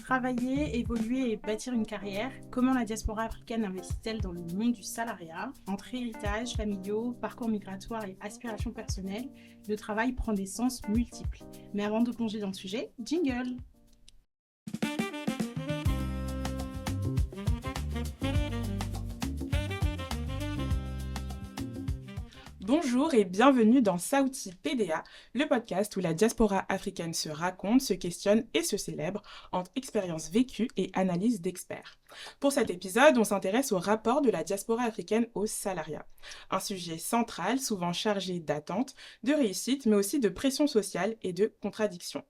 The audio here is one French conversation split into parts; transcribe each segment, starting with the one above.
travailler, évoluer et bâtir une carrière, comment la diaspora africaine investit-elle dans le monde du salariat? Entre héritages familiaux, parcours migratoires et aspirations personnelles, le travail prend des sens multiples. Mais avant de plonger dans le sujet, jingle! Bonjour et bienvenue dans Saouti PDA, le podcast où la diaspora africaine se raconte, se questionne et se célèbre entre expériences vécues et analyses d'experts. Pour cet épisode, on s'intéresse au rapport de la diaspora africaine au salariat. Un sujet central, souvent chargé d'attentes, de réussite, mais aussi de pression sociale et de contradictions.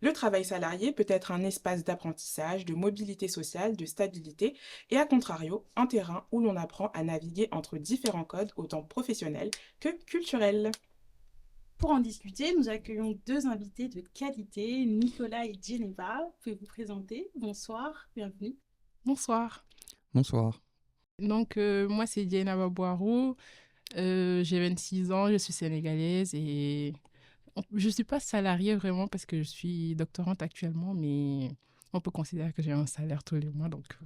Le travail salarié peut être un espace d'apprentissage, de mobilité sociale, de stabilité et à contrario, un terrain où l'on apprend à naviguer entre différents codes autant professionnels que culturels. Pour en discuter, nous accueillons deux invités de qualité, Nicolas et Geneva. Vous pouvez vous présenter. Bonsoir, bienvenue. Bonsoir. Bonsoir. Donc, moi, c'est Diana Boirou. J'ai 26 ans, je suis sénégalaise et je ne suis pas salariée vraiment parce que je suis doctorante actuellement, mais on peut considérer que j'ai un salaire tous les mois. Donc...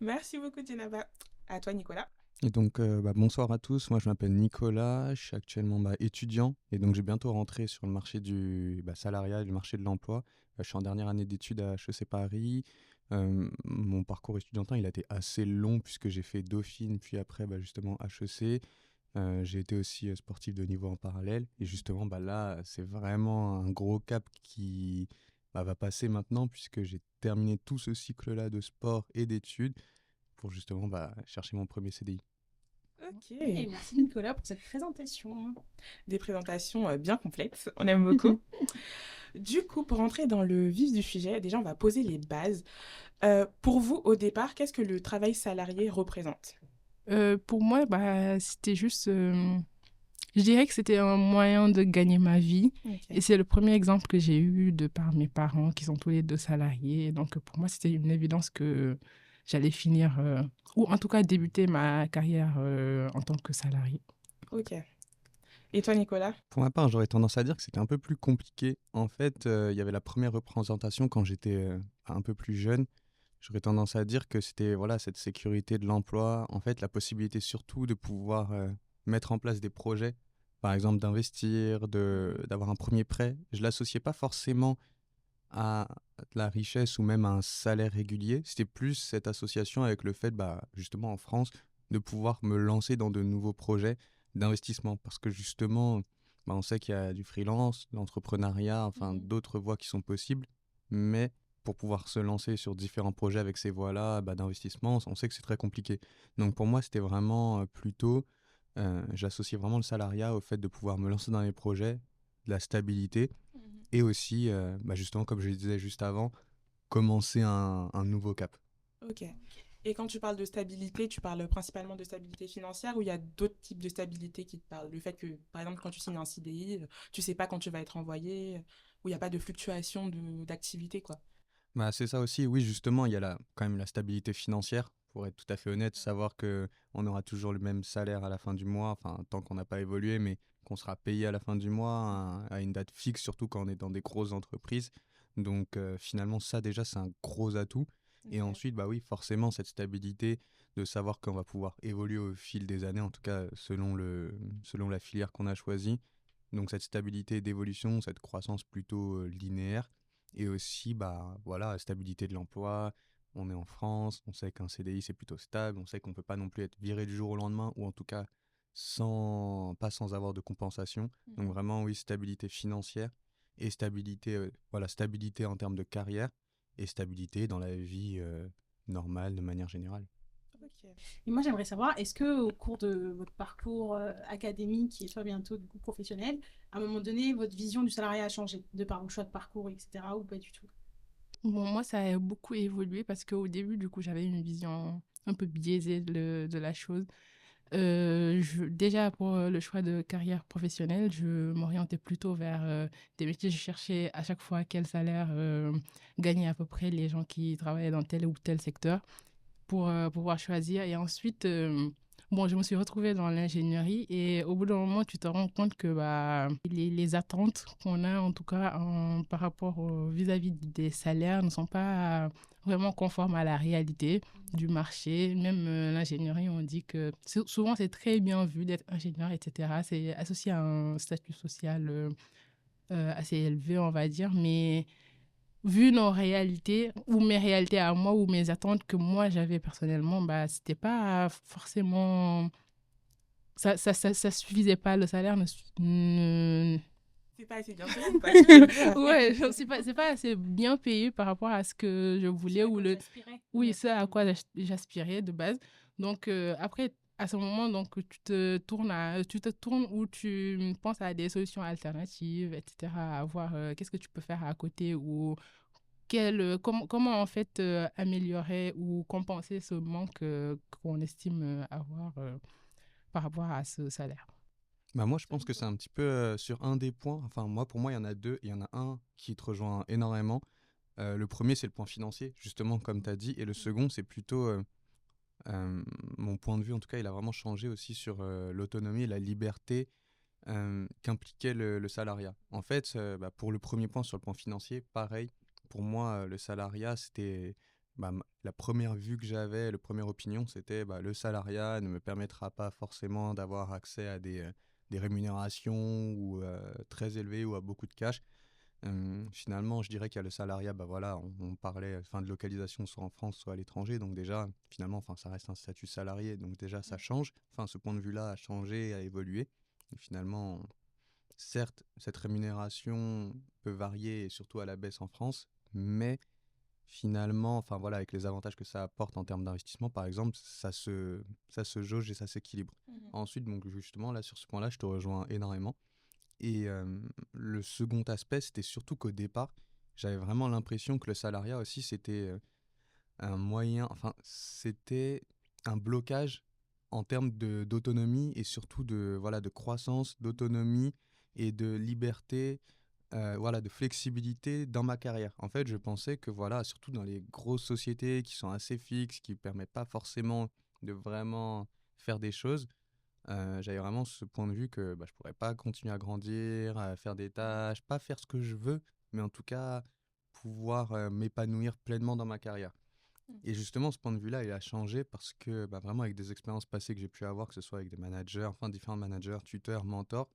Merci beaucoup, Geneva. À toi, Nicolas. Et donc, bonsoir à tous. Moi, je m'appelle Nicolas. Je suis actuellement étudiant et donc j'ai bientôt rentré sur le marché du salariat et du marché de l'emploi. Je suis en dernière année d'études à HEC Paris. Mon parcours étudiantin, il a été assez long puisque j'ai fait Dauphine, puis après, justement, HEC. J'ai été aussi sportif de niveau en parallèle. Et justement, là, c'est vraiment un gros cap qui va passer maintenant puisque j'ai terminé tout ce cycle-là de sport et d'études pour justement chercher mon premier CDI. Ok, et merci Nicolas pour cette présentation. Des présentations bien complètes, on aime beaucoup. Du coup, pour entrer dans le vif du sujet, déjà on va poser les bases. Pour vous, au départ, qu'est-ce que le travail salarié représente ? Pour moi, c'était juste... Je dirais que c'était un moyen de gagner ma vie. Okay. Et c'est le premier exemple que j'ai eu de par mes parents qui sont tous les deux salariés. Donc pour moi, c'était une évidence que j'allais finir, ou en tout cas débuter ma carrière en tant que salarié. Ok. Et toi, Nicolas ? Pour ma part, j'aurais tendance à dire que c'était un peu plus compliqué. En fait, il y avait la première représentation quand j'étais un peu plus jeune. J'aurais tendance à dire que c'était cette sécurité de l'emploi, en fait, la possibilité surtout de pouvoir mettre en place des projets, par exemple d'investir, d'avoir un premier prêt. Je ne l'associais pas forcément à de la richesse ou même à un salaire régulier. C'était plus cette association avec le fait, justement en France, de pouvoir me lancer dans de nouveaux projets d'investissement. Parce que justement, on sait qu'il y a du freelance, l'entrepreneuriat, enfin d'autres voies qui sont possibles. Mais pour pouvoir se lancer sur différents projets avec ces voies-là d'investissement, on sait que c'est très compliqué. Donc pour moi, c'était vraiment plutôt, j'associais vraiment le salariat au fait de pouvoir me lancer dans les projets, de la stabilité, et aussi, justement, comme je le disais juste avant, commencer un nouveau cap. Ok. Et quand tu parles de stabilité, tu parles principalement de stabilité financière ou il y a d'autres types de stabilité qui te parlent ? Le fait que, par exemple, quand tu signes un CDI, tu sais pas quand tu vas être envoyé, où il n'y a pas de fluctuation d'activité, quoi. C'est ça aussi, oui, justement, il y a quand même la stabilité financière, pour être tout à fait honnête, savoir qu'on aura toujours le même salaire à la fin du mois, enfin, tant qu'on n'a pas évolué, mais qu'on sera payé à la fin du mois à une date fixe, surtout quand on est dans des grosses entreprises. Donc finalement, ça déjà, c'est un gros atout. Okay. Et ensuite, oui, forcément, cette stabilité de savoir qu'on va pouvoir évoluer au fil des années, en tout cas selon la filière qu'on a choisie. Donc cette stabilité d'évolution, cette croissance plutôt linéaire. Et aussi, la stabilité de l'emploi. On est en France, on sait qu'un CDI, c'est plutôt stable. On sait qu'on ne peut pas non plus être viré du jour au lendemain, ou en tout cas pas sans avoir de compensation. Donc vraiment, oui, stabilité financière et stabilité, stabilité en termes de carrière et stabilité dans la vie normale de manière générale. Okay. Et moi, j'aimerais savoir, est-ce qu'au cours de votre parcours académique et soit bientôt du coup professionnel, à un moment donné, votre vision du salariat a changé de par vos choix de parcours, etc., ou pas du tout ? Bon, moi, ça a beaucoup évolué parce qu'au début, du coup, j'avais une vision un peu biaisée de la chose. Déjà, pour le choix de carrière professionnelle, je m'orientais plutôt vers des métiers. Je cherchais à chaque fois quel salaire gagnaient à peu près les gens qui travaillaient dans tel ou tel secteur pour pouvoir choisir. Et ensuite, bon, je me suis retrouvée dans l'ingénierie et au bout d'un moment, tu te rends compte que les attentes qu'on a, en tout cas par rapport vis-à-vis des salaires, ne sont pas vraiment conformes à la réalité du marché. Même l'ingénierie, on dit que souvent, c'est très bien vu d'être ingénieur, etc. C'est associé à un statut social assez élevé, on va dire, mais vu nos réalités, ou mes réalités à moi, ou mes attentes que moi j'avais personnellement, c'était pas forcément. Ça suffisait pas, le salaire C'est pas assez bien payé, quoi, tu veux dire. ouais, c'est pas assez bien payé par rapport à ce que je voulais, ou oui, c'est à quoi j'aspirais de base. Donc, après, à ce moment, donc, tu te tournes ou tu penses à des solutions alternatives, etc., à voir qu'est-ce que tu peux faire à côté ou comment en fait améliorer ou compenser ce manque qu'on estime avoir par rapport à ce salaire. Bah moi, je pense que c'est un petit peu sur un des points. Enfin, moi, pour moi, il y en a deux. Il y en a un qui te rejoint énormément. Le premier, c'est le point financier, justement, comme tu as dit. Et le second, c'est plutôt mon point de vue. En tout cas, il a vraiment changé aussi sur l'autonomie et la liberté qu'impliquait le salariat. En fait, pour le premier point, sur le point financier, pareil. Pour moi, le salariat, c'était la première vue que j'avais, la première opinion, c'était le salariat ne me permettra pas forcément d'avoir accès à des rémunérations ou très élevées ou à beaucoup de cash. Finalement, je dirais qu'il y a le salariat, voilà, on parlait de localisation soit en France, soit à l'étranger, donc déjà, finalement, ça reste un statut salarié, donc déjà, ça change. Ce point de vue-là a changé, a évolué. Et finalement, certes, cette rémunération peut varier, et surtout à la baisse en France, mais finalement, voilà, avec les avantages que ça apporte en termes d'investissement, par exemple, ça se jauge et ça s'équilibre. Ensuite, donc justement, là, sur ce point-là, je te rejoins énormément. Et le second aspect, c'était surtout qu'au départ, j'avais vraiment l'impression que le salariat aussi, c'était un moyen, c'était un blocage en termes d'autonomie et surtout de croissance, d'autonomie et de liberté, de flexibilité dans ma carrière. En fait, je pensais que surtout dans les grosses sociétés qui sont assez fixes, qui ne permettent pas forcément de vraiment faire des choses, j'avais vraiment ce point de vue que je pourrais pas continuer à grandir, à faire des tâches, pas faire ce que je veux, mais en tout cas pouvoir m'épanouir pleinement dans ma carrière. Et justement, ce point de vue-là, il a changé parce que vraiment avec des expériences passées que j'ai pu avoir, que ce soit avec des managers, différents managers, tuteurs, mentors,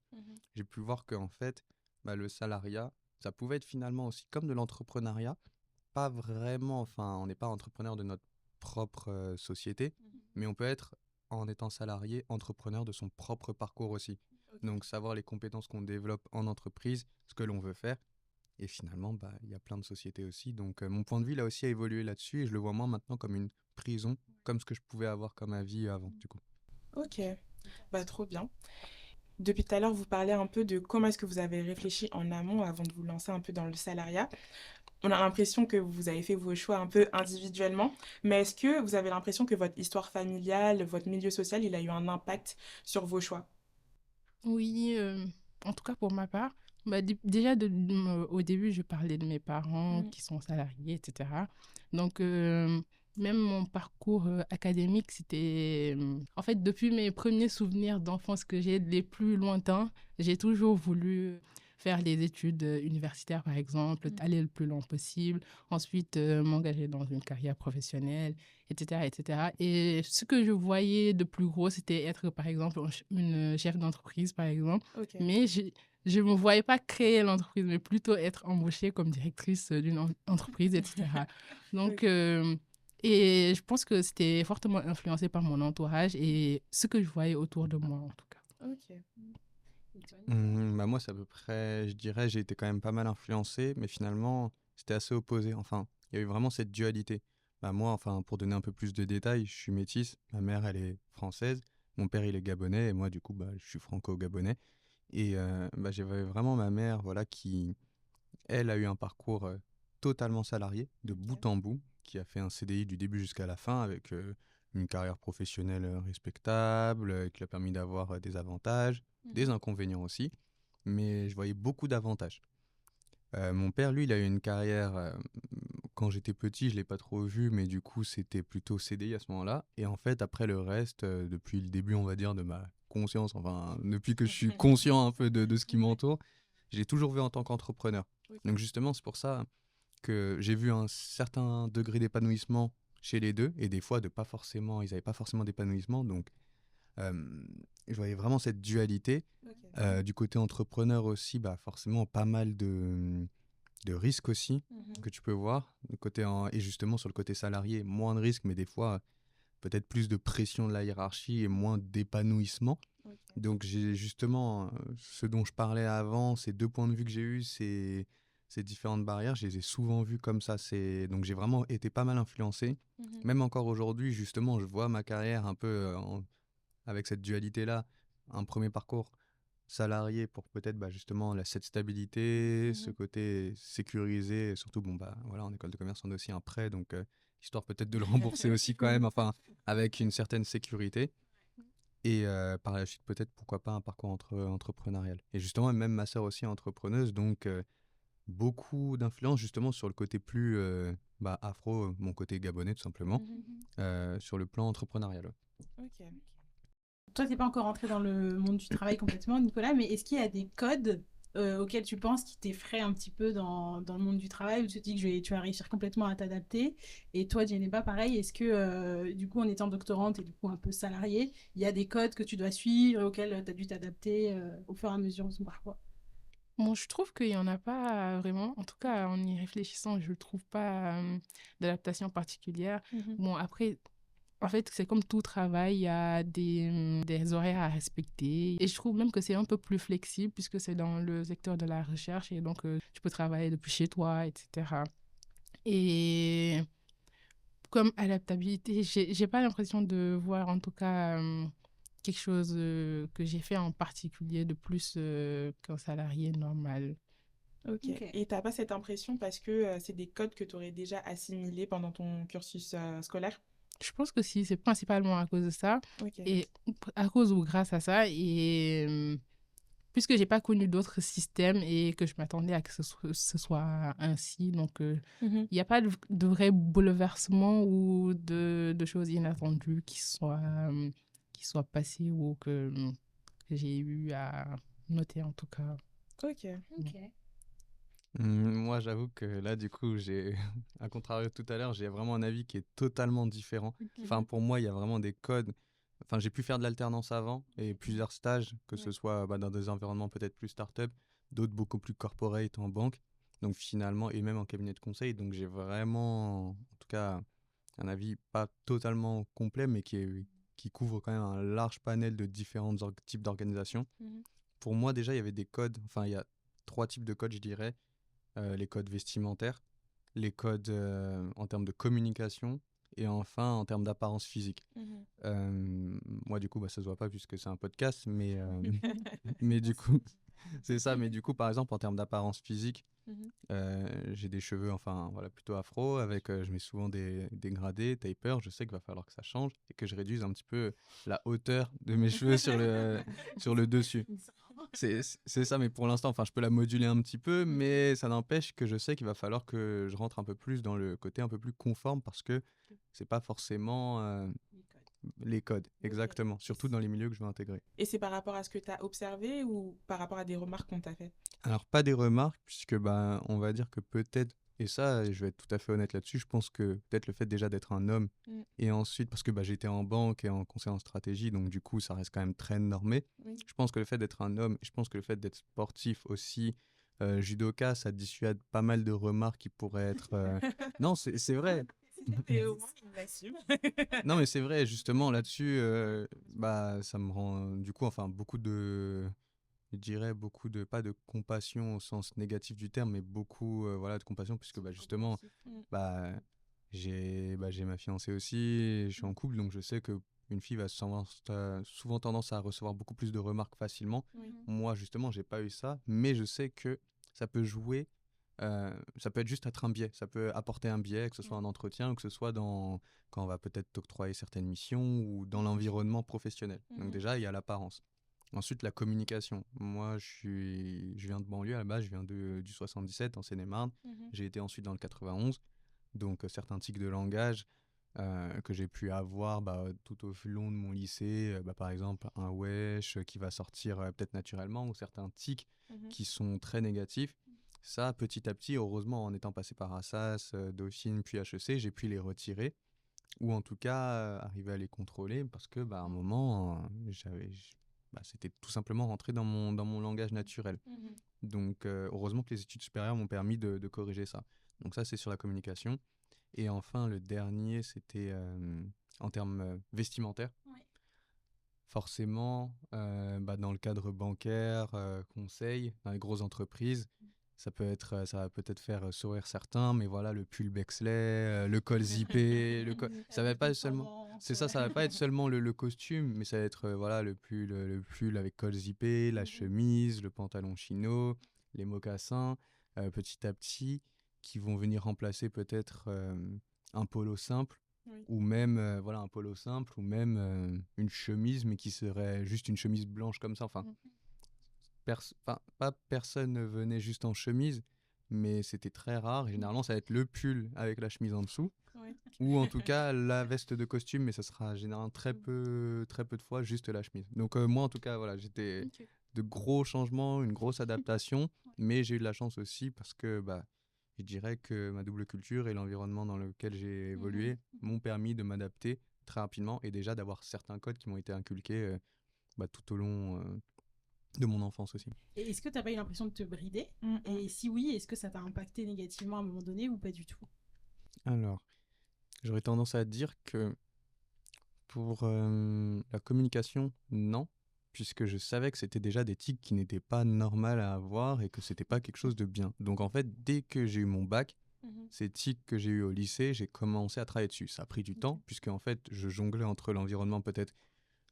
j'ai pu voir qu'en fait, le salariat, ça pouvait être finalement aussi comme de l'entrepreneuriat, pas vraiment, on n'est pas entrepreneur de notre propre société, mais on peut être, en étant salarié, entrepreneur de son propre parcours aussi. Donc, savoir les compétences qu'on développe en entreprise, ce que l'on veut faire. Et finalement, il y a plein de sociétés aussi. Donc, mon point de vue, il a aussi évolué là-dessus et je le vois moins maintenant comme une prison, comme ce que je pouvais avoir comme avis avant, du coup. Ok, trop bien. Depuis tout à l'heure, vous parlez un peu de comment est-ce que vous avez réfléchi en amont avant de vous lancer un peu dans le salariat. On a l'impression que vous avez fait vos choix un peu individuellement, mais est-ce que vous avez l'impression que votre histoire familiale, votre milieu social, il a eu un impact sur vos choix? Oui, en tout cas pour ma part, déjà au début, je parlais de mes parents qui sont salariés, etc. Donc, même mon parcours académique, c'était... en fait, depuis mes premiers souvenirs d'enfance que j'ai les plus lointains, j'ai toujours voulu faire les études universitaires, par exemple, aller le plus loin possible, ensuite m'engager dans une carrière professionnelle, etc., etc. Et ce que je voyais de plus gros, c'était être, par exemple, une chef d'entreprise, par exemple. Ok. Mais je ne me voyais pas créer l'entreprise, mais plutôt être embauchée comme directrice d'une entreprise, etc. Donc, et je pense que c'était fortement influencé par mon entourage et ce que je voyais autour de moi, en tout cas. Ok. Moi, c'est à peu près, je dirais, j'ai été quand même pas mal influencé, mais finalement, c'était assez opposé. Il y a eu vraiment cette dualité. Moi, pour donner un peu plus de détails, je suis métisse. Ma mère, elle est française. Mon père, il est gabonais. Et moi, du coup, je suis franco-gabonais. Et j'avais vraiment ma mère, voilà, qui, elle, a eu un parcours totalement salarié, de bout en bout, qui a fait un CDI du début jusqu'à la fin avec une carrière professionnelle respectable, qui lui a permis d'avoir des avantages, des inconvénients aussi, mais je voyais beaucoup d'avantages. Mon père, lui, il a eu une carrière quand j'étais petit, je l'ai pas trop vu, mais du coup, c'était plutôt CDI à ce moment-là. Et en fait, après le reste, depuis le début, on va dire, de ma conscience, enfin, depuis que je suis conscient un peu de ce qui m'entoure, j'ai toujours vu en tant qu'entrepreneur. Ok. Donc justement, c'est pour ça que j'ai vu un certain degré d'épanouissement chez les deux, et des fois, ils n'avaient pas forcément d'épanouissement. Donc, je voyais vraiment cette dualité. Ok. Du côté entrepreneur aussi, bah, forcément, pas mal de risques aussi que tu peux voir. Et justement, sur le côté salarié, moins de risques, mais des fois, peut-être plus de pression de la hiérarchie et moins d'épanouissement. Ok. Donc, j'ai justement ce dont je parlais avant, ces deux points de vue que j'ai eus, ces différentes barrières, je les ai souvent vues comme ça. Donc, j'ai vraiment été pas mal influencé. Même encore aujourd'hui, justement, je vois ma carrière un peu avec cette dualité-là. Un premier parcours salarié pour peut-être justement cette stabilité, ce côté sécurisé, et surtout, bon, voilà, en école de commerce, on a aussi un prêt, donc histoire peut-être de le rembourser aussi quand même, enfin, avec une certaine sécurité. Et par la suite, peut-être, pourquoi pas, un parcours entrepreneurial. Et justement, même ma sœur aussi est entrepreneuse, donc beaucoup d'influence justement sur le côté plus afro, mon côté gabonais tout simplement, sur le plan entrepreneurial. Ouais. Ok. Toi, tu n'es pas encore rentré dans le monde du travail complètement, Nicolas, mais est-ce qu'il y a des codes auxquels tu penses qui t'effraient un petit peu dans le monde du travail, où tu te dis que tu vas réussir complètement à t'adapter? Et toi, Djeneba, pareil, est-ce que, du coup, en étant doctorante et du coup un peu salariée, il y a des codes que tu dois suivre, auxquels tu as dû t'adapter au fur et à mesure de ton parcours? Bon, je trouve qu'il n'y en a pas vraiment. En tout cas, en y réfléchissant, je ne trouve pas d'adaptation particulière. Bon, après, en fait, c'est comme tout travail, il y a des horaires à respecter. Et je trouve même que c'est un peu plus flexible puisque c'est dans le secteur de la recherche et donc tu peux travailler depuis chez toi, etc. Et comme adaptabilité, j'ai pas l'impression de voir en tout cas quelque chose que j'ai fait en particulier de plus qu'un salarié normal. Ok. Ok. Et t'as pas cette impression parce que c'est des codes que tu aurais déjà assimilés pendant ton cursus scolaire? Je pense que si, c'est principalement à cause de ça, Ok. et à cause ou grâce à ça, et puisque j'ai pas connu d'autres systèmes et que je m'attendais à que ce soit ainsi, donc il n'y a pas de vrai bouleversement ou de choses inattendues qui soient passées ou que j'ai eu à noter en tout cas. Ok. Ok. Moi, j'avoue que là, du coup, à contrario de tout à l'heure, j'ai vraiment un avis qui est totalement différent. Enfin, pour moi, il y a vraiment des codes. Enfin, j'ai pu faire de l'alternance avant et plusieurs stages, que ce soit dans des environnements peut-être plus start-up, d'autres beaucoup plus corporate en banque. Donc finalement, et même en cabinet de conseil. Donc j'ai vraiment, en tout cas, un avis pas totalement complet, mais qui couvre quand même un large panel de différents types d'organisations. Pour moi, déjà, il y avait des codes. Enfin, il y a 3 types de codes, je dirais. Les codes vestimentaires, les codes en termes de communication et enfin en termes d'apparence physique. Moi, du coup, ça se voit pas puisque c'est un podcast, mais du coup, c'est ça. Mais du coup, par exemple, en termes d'apparence physique, j'ai des cheveux, enfin, voilà, plutôt afro, avec, je mets souvent des dégradés, taper. Je sais qu'il va falloir que ça change et que je réduise un petit peu la hauteur de mes cheveux sur le dessus. C'est ça, mais pour l'instant, enfin, je peux la moduler un petit peu, mais ça n'empêche que je sais qu'il va falloir que je rentre un peu plus dans le côté un peu plus conforme parce que c'est pas forcément les codes, exactement, surtout dans les milieux que je veux intégrer. Et c'est par rapport à ce que tu as observé ou par rapport à des remarques qu'on t'a fait? Alors, pas des remarques, puisque on va dire que peut-être, et ça, je vais être tout à fait honnête là-dessus, je pense que peut-être le fait déjà d'être un homme, et ensuite, parce que j'étais en banque et en conseil en stratégie, donc du coup, ça reste quand même très normé. Je pense que le fait d'être un homme, je pense que le fait d'être sportif aussi, judoka, ça dissuade pas mal de remarques qui pourraient être... Non, c'est vrai. Et au moins, il l'assume. Non, mais c'est vrai, justement, là-dessus, ça me rend, du coup, enfin, je dirais beaucoup pas de compassion au sens négatif du terme, mais beaucoup voilà, de compassion, puisque justement, bah, j'ai ma fiancée aussi, et je suis en couple, donc je sais qu'une fille va souvent tendance à recevoir beaucoup plus de remarques facilement. Moi, justement, j'ai pas eu ça, mais je sais que ça peut jouer, ça peut être juste être un biais, ça peut apporter un biais, que ce soit un entretien, ou que ce soit quand on va peut-être t'octroyer certaines missions, ou dans l'environnement professionnel. Donc déjà, il y a l'apparence. Ensuite, la communication. Moi, je viens de banlieue à la base, je viens du 77 en Seine-et-Marne. J'ai été ensuite dans le 91. Donc, certains tics de langage que j'ai pu avoir tout au long de mon lycée, par exemple un wesh qui va sortir peut-être naturellement, ou certains tics qui sont très négatifs. Ça, petit à petit, heureusement, en étant passé par Assas, Dauphine, puis HEC, j'ai pu les retirer, ou en tout cas arriver à les contrôler, parce que à un moment, c'était tout simplement rentré dans mon langage naturel. Donc, heureusement que les études supérieures m'ont permis de corriger ça. Donc ça, c'est sur la communication. Et enfin, le dernier, c'était en termes vestimentaires. Ouais. Forcément, dans le cadre bancaire, conseil, dans les grosses entreprises, ça va peut-être faire sourire certains, mais voilà, le pull Bexley, le col zippé, ça va pas seulement... C'est ça, ça va pas être seulement le costume, mais ça va être voilà, le pull avec col zippé, la chemise, le pantalon chino, les mocassins, petit à petit, qui vont venir remplacer peut-être un polo simple, ou même un polo simple, ou même une chemise, mais qui serait juste une chemise blanche comme ça. Enfin, pas personne ne venait juste en chemise, mais c'était très rare. Et généralement, ça va être le pull avec la chemise en dessous, ou en tout cas la veste de costume, mais ça sera généralement très peu de fois juste la chemise. Donc moi, en tout cas, voilà, j'étais de gros changements, une grosse adaptation, mais j'ai eu de la chance aussi parce que je dirais que ma double culture et l'environnement dans lequel j'ai évolué m'ont permis de m'adapter très rapidement, et déjà d'avoir certains codes qui m'ont été inculqués tout au long de mon enfance aussi. Et est-ce que tu n'as pas eu l'impression de te brider ? Et si oui, est-ce que ça t'a impacté négativement à un moment donné ou pas du tout ? Alors, j'aurais tendance à dire que pour la communication, non, puisque je savais que c'était déjà des tics qui n'étaient pas normales à avoir et que c'était pas quelque chose de bien. Donc en fait, dès que j'ai eu mon bac, ces tics que j'ai eu au lycée, j'ai commencé à travailler dessus. Ça a pris du temps, puisque en fait, je jonglais entre l'environnement peut-être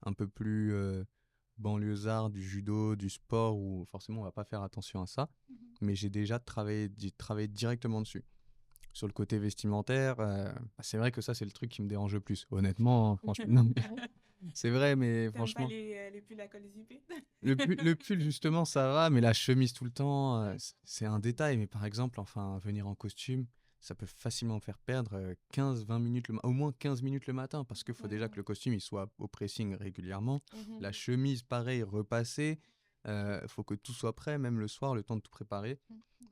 un peu plus banlieusard, du judo, du sport, où forcément on va pas faire attention à ça, mais j'ai déjà travaillé directement dessus. Sur le côté vestimentaire, c'est vrai que ça, c'est le truc qui me dérange le plus. Honnêtement, franchement, non, c'est vrai, mais franchement... T'aimes pas les pulls à col zippé ? Le pull, justement, ça va, mais la chemise tout le temps, c'est un détail. Mais par exemple, venir en costume, ça peut facilement me faire perdre 15-20 minutes, au moins 15 minutes le matin, parce qu'il faut déjà que le costume il soit au pressing régulièrement. La chemise, pareil, repassée. Faut que tout soit prêt, même le soir, le temps de tout préparer.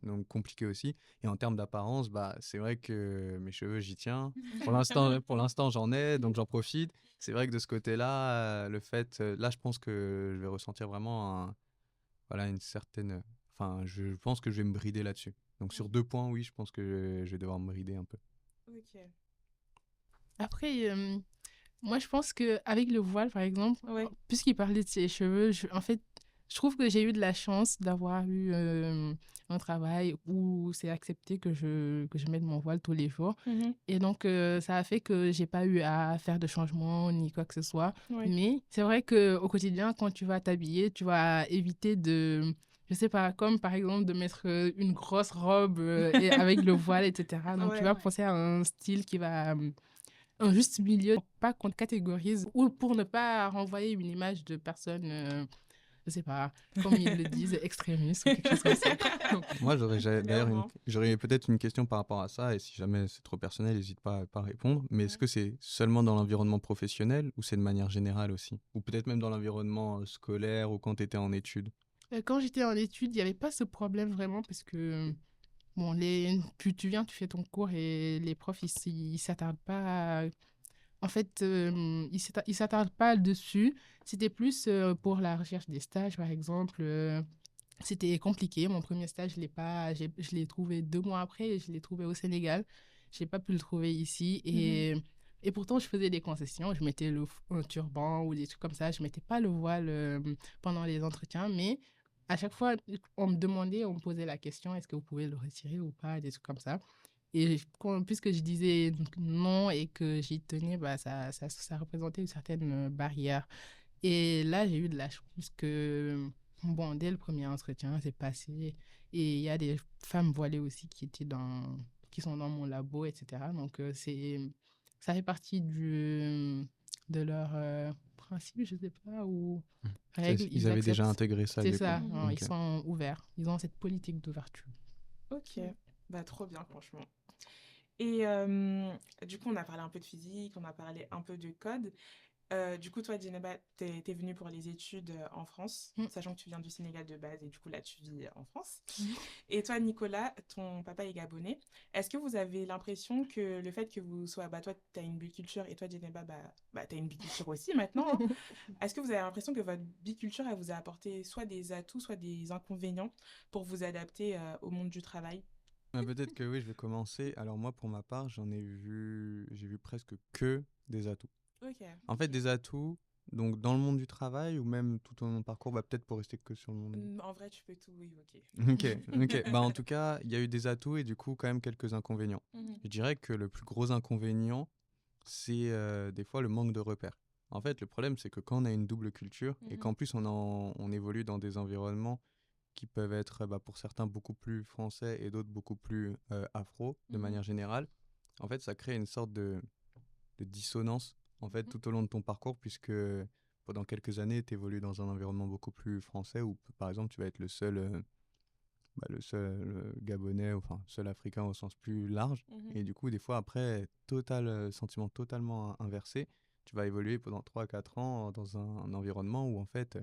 Donc compliqué aussi. Et en termes d'apparence, c'est vrai que mes cheveux, j'y tiens. Pour l'instant, j'en ai, donc j'en profite. C'est vrai que de ce côté-là, là, je pense que je vais ressentir vraiment une certaine... je pense que je vais me brider là-dessus. Donc sur 2 points, oui, je pense que je vais devoir me brider un peu. Ok. Après, moi, je pense qu'avec le voile, par exemple, puisqu'il parlait de ses cheveux, je trouve que j'ai eu de la chance d'avoir eu un travail où c'est accepté que je mette mon voile tous les jours. Et donc, ça a fait que j'ai pas eu à faire de changement ni quoi que ce soit. Mais c'est vrai qu'au quotidien, quand tu vas t'habiller, tu vas éviter de... Je sais pas, comme par exemple de mettre une grosse robe et avec le voile, etc. Donc, tu vas penser à un style qui va... un juste milieu, pour pas qu'on te catégorise ou pour ne pas renvoyer une image de personne... je sais pas, comme ils le disent, extrémiste ou quelque chose comme ça. Moi, j'aurais peut-être une question par rapport à ça, et si jamais c'est trop personnel, n'hésite pas à pas répondre. Mais est-ce que c'est seulement dans l'environnement professionnel ou c'est de manière générale aussi ? Ou peut-être même dans l'environnement scolaire ou quand tu étais en études ? Quand j'étais en études, il n'y avait pas ce problème vraiment parce que, bon, tu viens, tu fais ton cours et les profs, ils s'attardent pas à... En fait, ils s'attardent pas dessus. C'était plus pour la recherche des stages, par exemple. C'était compliqué. Mon premier stage, je l'ai trouvé 2 mois après et je l'ai trouvé au Sénégal. Je n'ai pas pu le trouver ici. Et pourtant, je faisais des concessions. Je mettais un turban ou des trucs comme ça. Je ne mettais pas le voile pendant les entretiens. Mais à chaque fois, on me demandait, on me posait la question, est-ce que vous pouvez le retirer ou pas, des trucs comme ça. Et puisque je disais non et que j'y tenais, ça représentait une certaine barrière. Et là, j'ai eu de la chance que, bon, dès le premier entretien, c'est passé. Et il y a des femmes voilées aussi qui sont dans mon labo, etc. Donc, ça fait partie de leur principe, je ne sais pas, ou règles. Ils avaient déjà intégré ça. C'est ça, Okay. Ils sont ouverts. Ils ont cette politique d'ouverture. Ok, trop bien, franchement. Et du coup, on a parlé un peu de physique, on a parlé un peu de code. Du coup, toi, Djeneba, t'es venue pour les études en France, Mm. sachant que tu viens du Sénégal de base et du coup, là, tu vis en France. Mhm. Et toi, Nicolas, ton papa est gabonais. Est-ce que vous avez l'impression que le fait que vous soyez, bah, toi, t'as une biculture et toi, Djeneba, t'as une biculture aussi maintenant, hein. Est-ce que vous avez l'impression que votre biculture, elle vous a apporté soit des atouts, soit des inconvénients pour vous adapter au monde du travail? Peut-être que oui, je vais commencer. Alors moi, pour ma part, j'ai vu presque que des atouts. Ok. En fait, des atouts, donc dans le monde du travail ou même tout au long de mon parcours, bah, peut-être pour rester que sur le monde. En vrai, tu peux tout, oui, ok. Ok, ok. Bah, en tout cas, il y a eu des atouts et du coup, quand même quelques inconvénients. Mhm. Je dirais que le plus gros inconvénient, c'est des fois le manque de repères. En fait, le problème, c'est que quand on a une double culture et Mhm. qu'en plus on évolue dans des environnements qui peuvent être bah, pour certains beaucoup plus français et d'autres beaucoup plus afro de Mhm. manière générale, en fait, ça crée une sorte de dissonance en fait Mhm. tout au long de ton parcours puisque pendant quelques années, tu évolues dans un environnement beaucoup plus français où par exemple, tu vas être le seul Gabonais, enfin seul Africain au sens plus large. Mhm. Et du coup, des fois, après, sentiment totalement inversé, tu vas évoluer pendant 3 4 ans dans un environnement où en fait,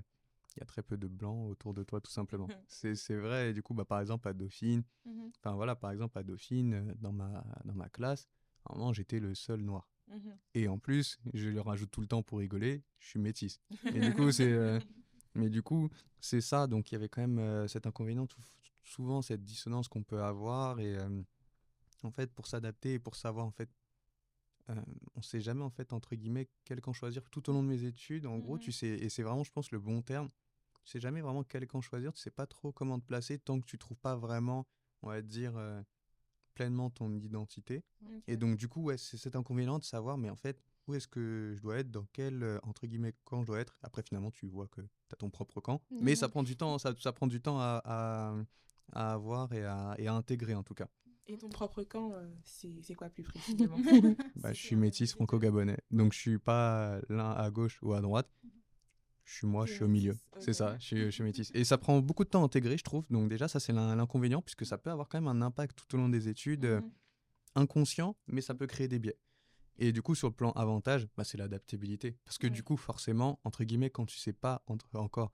il y a très peu de blancs autour de toi, tout simplement. C'est vrai, et du coup, bah, par exemple, à Dauphine, Mhm. enfin voilà, par exemple, à Dauphine, dans ma classe, à un moment, j'étais le seul noir. Mhm. Et en plus, je le rajoute tout le temps pour rigoler, je suis métisse. Et du coup, mais du coup, c'est ça. Donc, il y avait quand même cet inconvénient, souvent cette dissonance qu'on peut avoir. Et en fait, pour s'adapter et pour savoir, en fait, on sait jamais, en fait, entre guillemets, quel camp choisir tout au long de mes études. En gros, tu Mhm. sais, et c'est vraiment, je pense, le bon terme. Tu sais jamais vraiment quel camp choisir. Tu sais pas trop comment te placer tant que tu trouves pas vraiment, on va dire, pleinement ton identité. Et Ok. donc, du coup, ouais, c'est cet inconvénient de savoir, mais en fait, où est-ce que je dois être, dans quel, entre guillemets, camp je dois être. Après, finalement, tu vois que tu as ton propre camp. Mais ça Mhm. prend du temps, ça prend du temps à avoir et à intégrer, en tout cas. Et ton propre camp, c'est quoi plus précisément? Bah, C'est je quoi, suis on aimerait métis bien savoir. franco-gabonais. Donc, je suis pas l'un à gauche ou à droite. Je suis moi, je T'es suis au milieu. métisse, C'est ok. ça, je suis métis. Et ça prend beaucoup de temps à intégrer, je trouve. Donc, déjà, ça, c'est l'inconvénient, puisque ça peut avoir quand même un impact tout au long des études, Mhm. inconscient, mais ça peut créer des biais. Et du coup, sur le plan avantage, bah, c'est l'adaptabilité. Parce que du Ouais. coup, forcément, entre guillemets, quand tu sais pas encore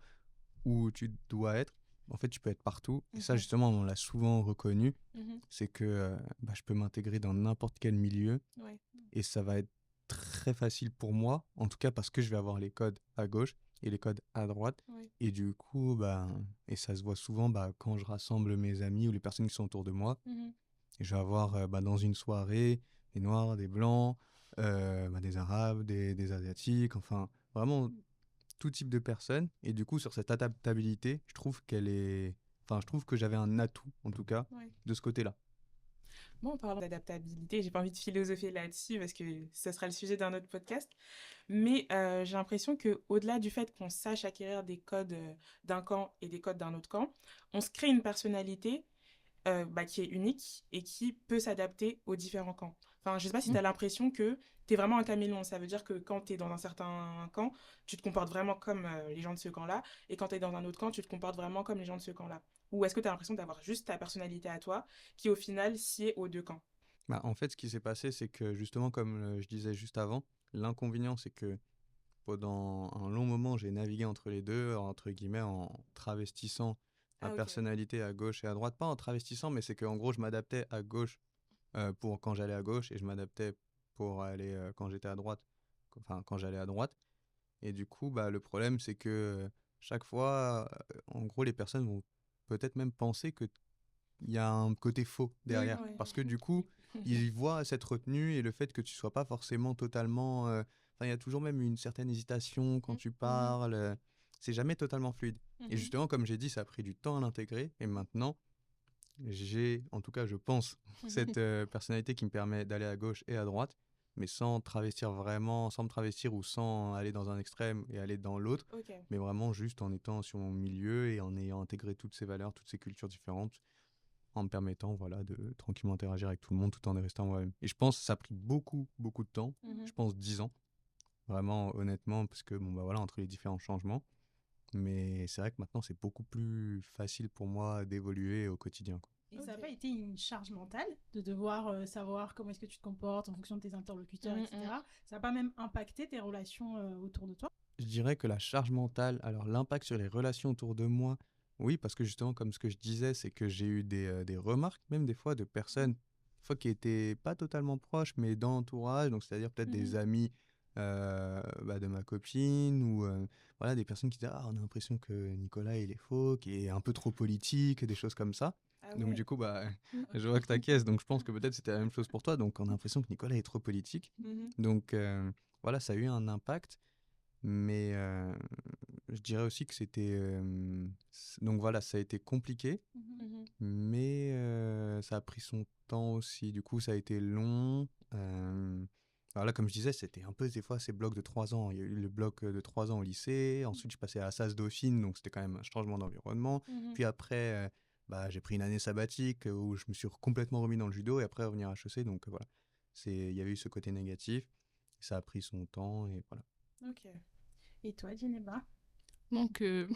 où tu dois être, en fait, tu peux être partout. Et ça, Mhm. justement, on l'a souvent reconnu. Mhm. C'est que bah, je peux m'intégrer dans n'importe quel milieu Ouais. et ça va être très facile pour moi, en tout cas parce que je vais avoir les codes à gauche et les codes à droite. Ouais. Et du coup, bah, et ça se voit souvent bah, quand je rassemble mes amis ou les personnes qui sont autour de moi. Mhm. Et je vais avoir bah, dans une soirée des noirs, des blancs, bah, des arabes, des asiatiques, enfin vraiment tout type de personnes. Et du coup, sur cette adaptabilité, je trouve qu'elle est. Enfin, je trouve que j'avais un atout, en tout cas, Ouais. de ce côté-là. Bon, en parlant d'adaptabilité, j'ai pas envie de philosopher là-dessus parce que ce sera le sujet d'un autre podcast. Mais j'ai l'impression que au-delà du fait qu'on sache acquérir des codes d'un camp et des codes d'un autre camp, on se crée une personnalité qui est unique et qui peut s'adapter aux différents camps. Enfin, je sais pas si tu as l'impression que tu es vraiment un caméléon. Ça veut dire que quand tu es dans un certain camp, tu te comportes vraiment comme les gens de ce camp-là. Et quand tu es dans un autre camp, tu te comportes vraiment comme les gens de ce camp-là. Ou est-ce que tu as l'impression d'avoir juste ta personnalité à toi qui, au final, sied aux deux camps? Bah, en fait, ce qui s'est passé, c'est que justement, comme je disais juste avant, l'inconvénient, c'est que pendant un long moment, j'ai navigué entre les deux, entre guillemets, en travestissant ma Ah, ok. personnalité à gauche et à droite. Pas en travestissant, mais c'est qu'en gros, je m'adaptais à gauche pour quand j'allais à gauche et je m'adaptais pour aller quand j'étais à droite, enfin quand j'allais à droite. Et du coup, bah, le problème, c'est que chaque fois, en gros, les personnes vont peut-être même penser qu'il y a un côté faux Oui. derrière. Ouais. Parce que du coup, ils voient cette retenue et le fait que tu sois pas forcément totalement. Enfin, il y a toujours même une certaine hésitation quand tu parles. C'est jamais totalement fluide. Et Mhm. justement, comme j'ai dit, ça a pris du temps à l'intégrer. Et maintenant, j'ai, en tout cas, je pense, cette personnalité qui me permet d'aller à gauche et à droite, mais sans travestir vraiment, sans me travestir ou sans aller dans un extrême et aller dans l'autre, Ok. mais vraiment juste en étant sur mon milieu et en ayant intégré toutes ces valeurs, toutes ces cultures différentes, en me permettant voilà, de tranquillement interagir avec tout le monde tout en restant moi-même. Et je pense que ça a pris beaucoup, beaucoup de temps, je Mhm. pense 10 ans, vraiment honnêtement, parce que bon, bah, voilà, entre les différents changements, mais c'est vrai que maintenant c'est beaucoup plus facile pour moi d'évoluer au quotidien, quoi. Et ça n'a pas été une charge mentale de devoir savoir comment est-ce que tu te comportes en fonction de tes interlocuteurs, etc. Ça n'a pas même impacté tes relations autour de toi? Je dirais que la charge mentale, alors l'impact sur les relations autour de moi, oui, parce que justement, comme ce que je disais, c'est que j'ai eu des remarques, même des fois, de personnes qui étaient pas totalement proches, mais dans l'entourage, donc c'est-à-dire peut-être des amis de ma copine, ou voilà, des personnes qui disaient «Ah, on a l'impression que Nicolas, il est faux, qu'il est un peu trop politique», des choses comme ça. Ah Donc ouais. du coup, je vois que t'acquiesces, donc je pense que peut-être c'était la même chose pour toi, donc on a l'impression que Nicolas est trop politique. Donc voilà, ça a eu un impact. Mais je dirais aussi que c'était... donc voilà, ça a été compliqué, mais ça a pris son temps aussi. Du coup, ça a été long. Alors là, comme je disais, c'était un peu des fois ces blocs de 3 ans. Il y a eu le bloc de 3 ans au lycée. Ensuite, je passais à SAS Dauphine, donc c'était quand même un changement d'environnement. Puis après, j'ai pris une année sabbatique où je me suis complètement remis dans le judo et après revenir à HEC. Donc voilà, il y avait eu ce côté négatif. Ça a pris son temps et voilà. Ok. Et toi, Djeneba? Donc, en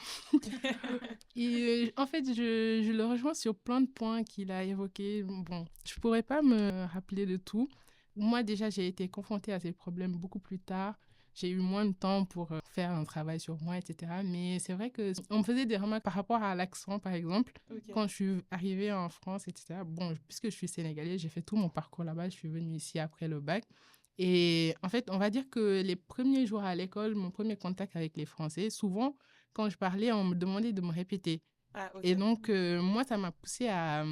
fait, je le rejoins sur plein de points qu'il a évoqués. Bon, je pourrais pas me rappeler de tout. Moi, déjà, j'ai été confrontée à ces problèmes beaucoup plus tard. J'ai eu moins de temps pour faire un travail sur moi, etc. Mais c'est vrai que on me faisait des remarques par rapport à l'accent, par exemple, quand je suis arrivée en France, etc. Bon, puisque je suis sénégalaise, j'ai fait tout mon parcours là-bas. Je suis venue ici après le bac. Et en fait, on va dire que les premiers jours à l'école, mon premier contact avec les Français, souvent, quand je parlais, on me demandait de me répéter. Ah, ok. Et donc, moi, ça m'a poussée à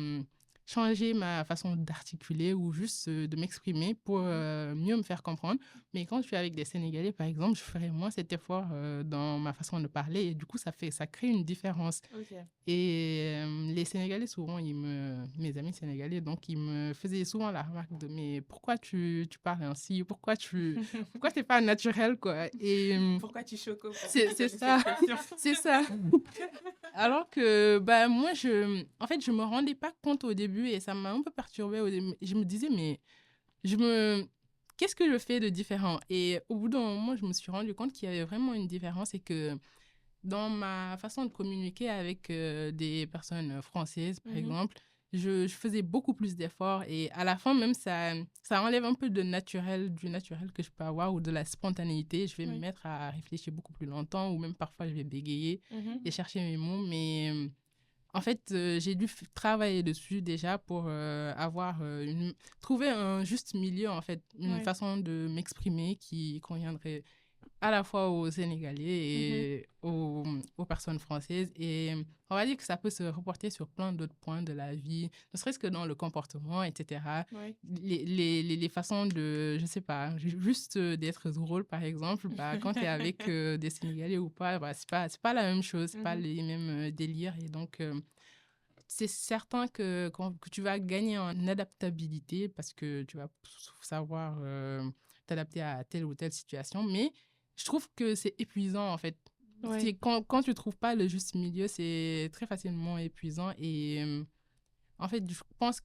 changer ma façon d'articuler ou juste de m'exprimer pour mieux me faire comprendre. Mais quand je suis avec des Sénégalais, par exemple, je ferai moins cet effort dans ma façon de parler. Et du coup, ça crée une différence. Ok. Et les Sénégalais, souvent, mes amis sénégalais, donc, ils me faisaient souvent la remarque de mais pourquoi tu parles ainsi? Pourquoi c'est pas naturel, quoi? Et Pourquoi tu choques? c'est ça. C'est ça. Alors que moi, en fait, je me rendais pas compte au début et ça m'a un peu perturbée au début. Je me disais, mais qu'est-ce que je fais de différent? Et au bout d'un moment, je me suis rendu compte qu'il y avait vraiment une différence et que dans ma façon de communiquer avec des personnes françaises, par exemple, je faisais beaucoup plus d'efforts et à la fin même, ça enlève un peu du naturel que je peux avoir ou de la spontanéité. Je vais me mettre à réfléchir beaucoup plus longtemps ou même parfois je vais bégayer et chercher mes mots. Mais en fait, j'ai dû travailler dessus déjà pour trouver un juste milieu, en fait, une façon de m'exprimer qui conviendrait à la fois aux Sénégalais et aux personnes françaises. Et on va dire que ça peut se reporter sur plein d'autres points de la vie, ne serait-ce que dans le comportement, etc. Les façons de, je sais pas, juste d'être drôle, par exemple, quand tu es avec des Sénégalais ou pas, c'est pas la même chose, c'est pas les mêmes délires. Et donc, c'est certain que tu vas gagner en adaptabilité parce que tu vas savoir t'adapter à telle ou telle situation. Mais je trouve que c'est épuisant, en fait. C'est quand tu ne trouves pas le juste milieu, c'est très facilement épuisant. Et en fait, je pense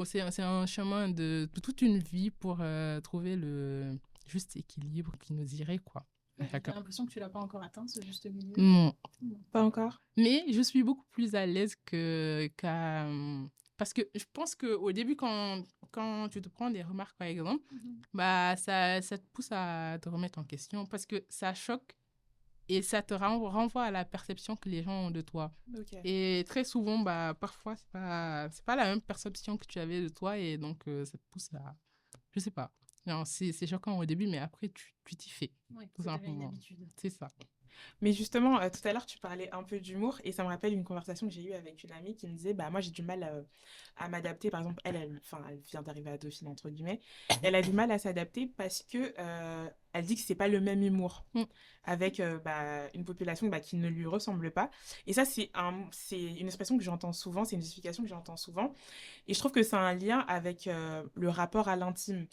c'est un chemin de toute une vie pour trouver le juste équilibre qui nous irait, quoi. J'ai l'impression que tu l'as pas encore atteint, ce juste milieu. Non. Pas encore. Mais je suis beaucoup plus à l'aise parce que je pense qu'au début, quand tu te prends des remarques, par exemple, ça te pousse à te remettre en question parce que ça choque et ça te renvoie à la perception que les gens ont de toi. Et très souvent, parfois, c'est pas la même perception que tu avais de toi et donc ça te pousse à... Je sais pas. C'est choquant au début, mais après, tu t'y fais. Tout simplement. C'est ça. Mais justement, tout à l'heure, tu parlais un peu d'humour et ça me rappelle une conversation que j'ai eue avec une amie qui me disait, moi, j'ai du mal à m'adapter. Par exemple, elle vient d'arriver à Dauphine, entre guillemets. Elle a du mal à s'adapter parce que elle dit que c'est pas le même humour avec une population qui ne lui ressemble pas. Et ça, c'est une expression que j'entends souvent, c'est une justification que j'entends souvent. Et je trouve que c'est un lien avec le rapport à l'intime.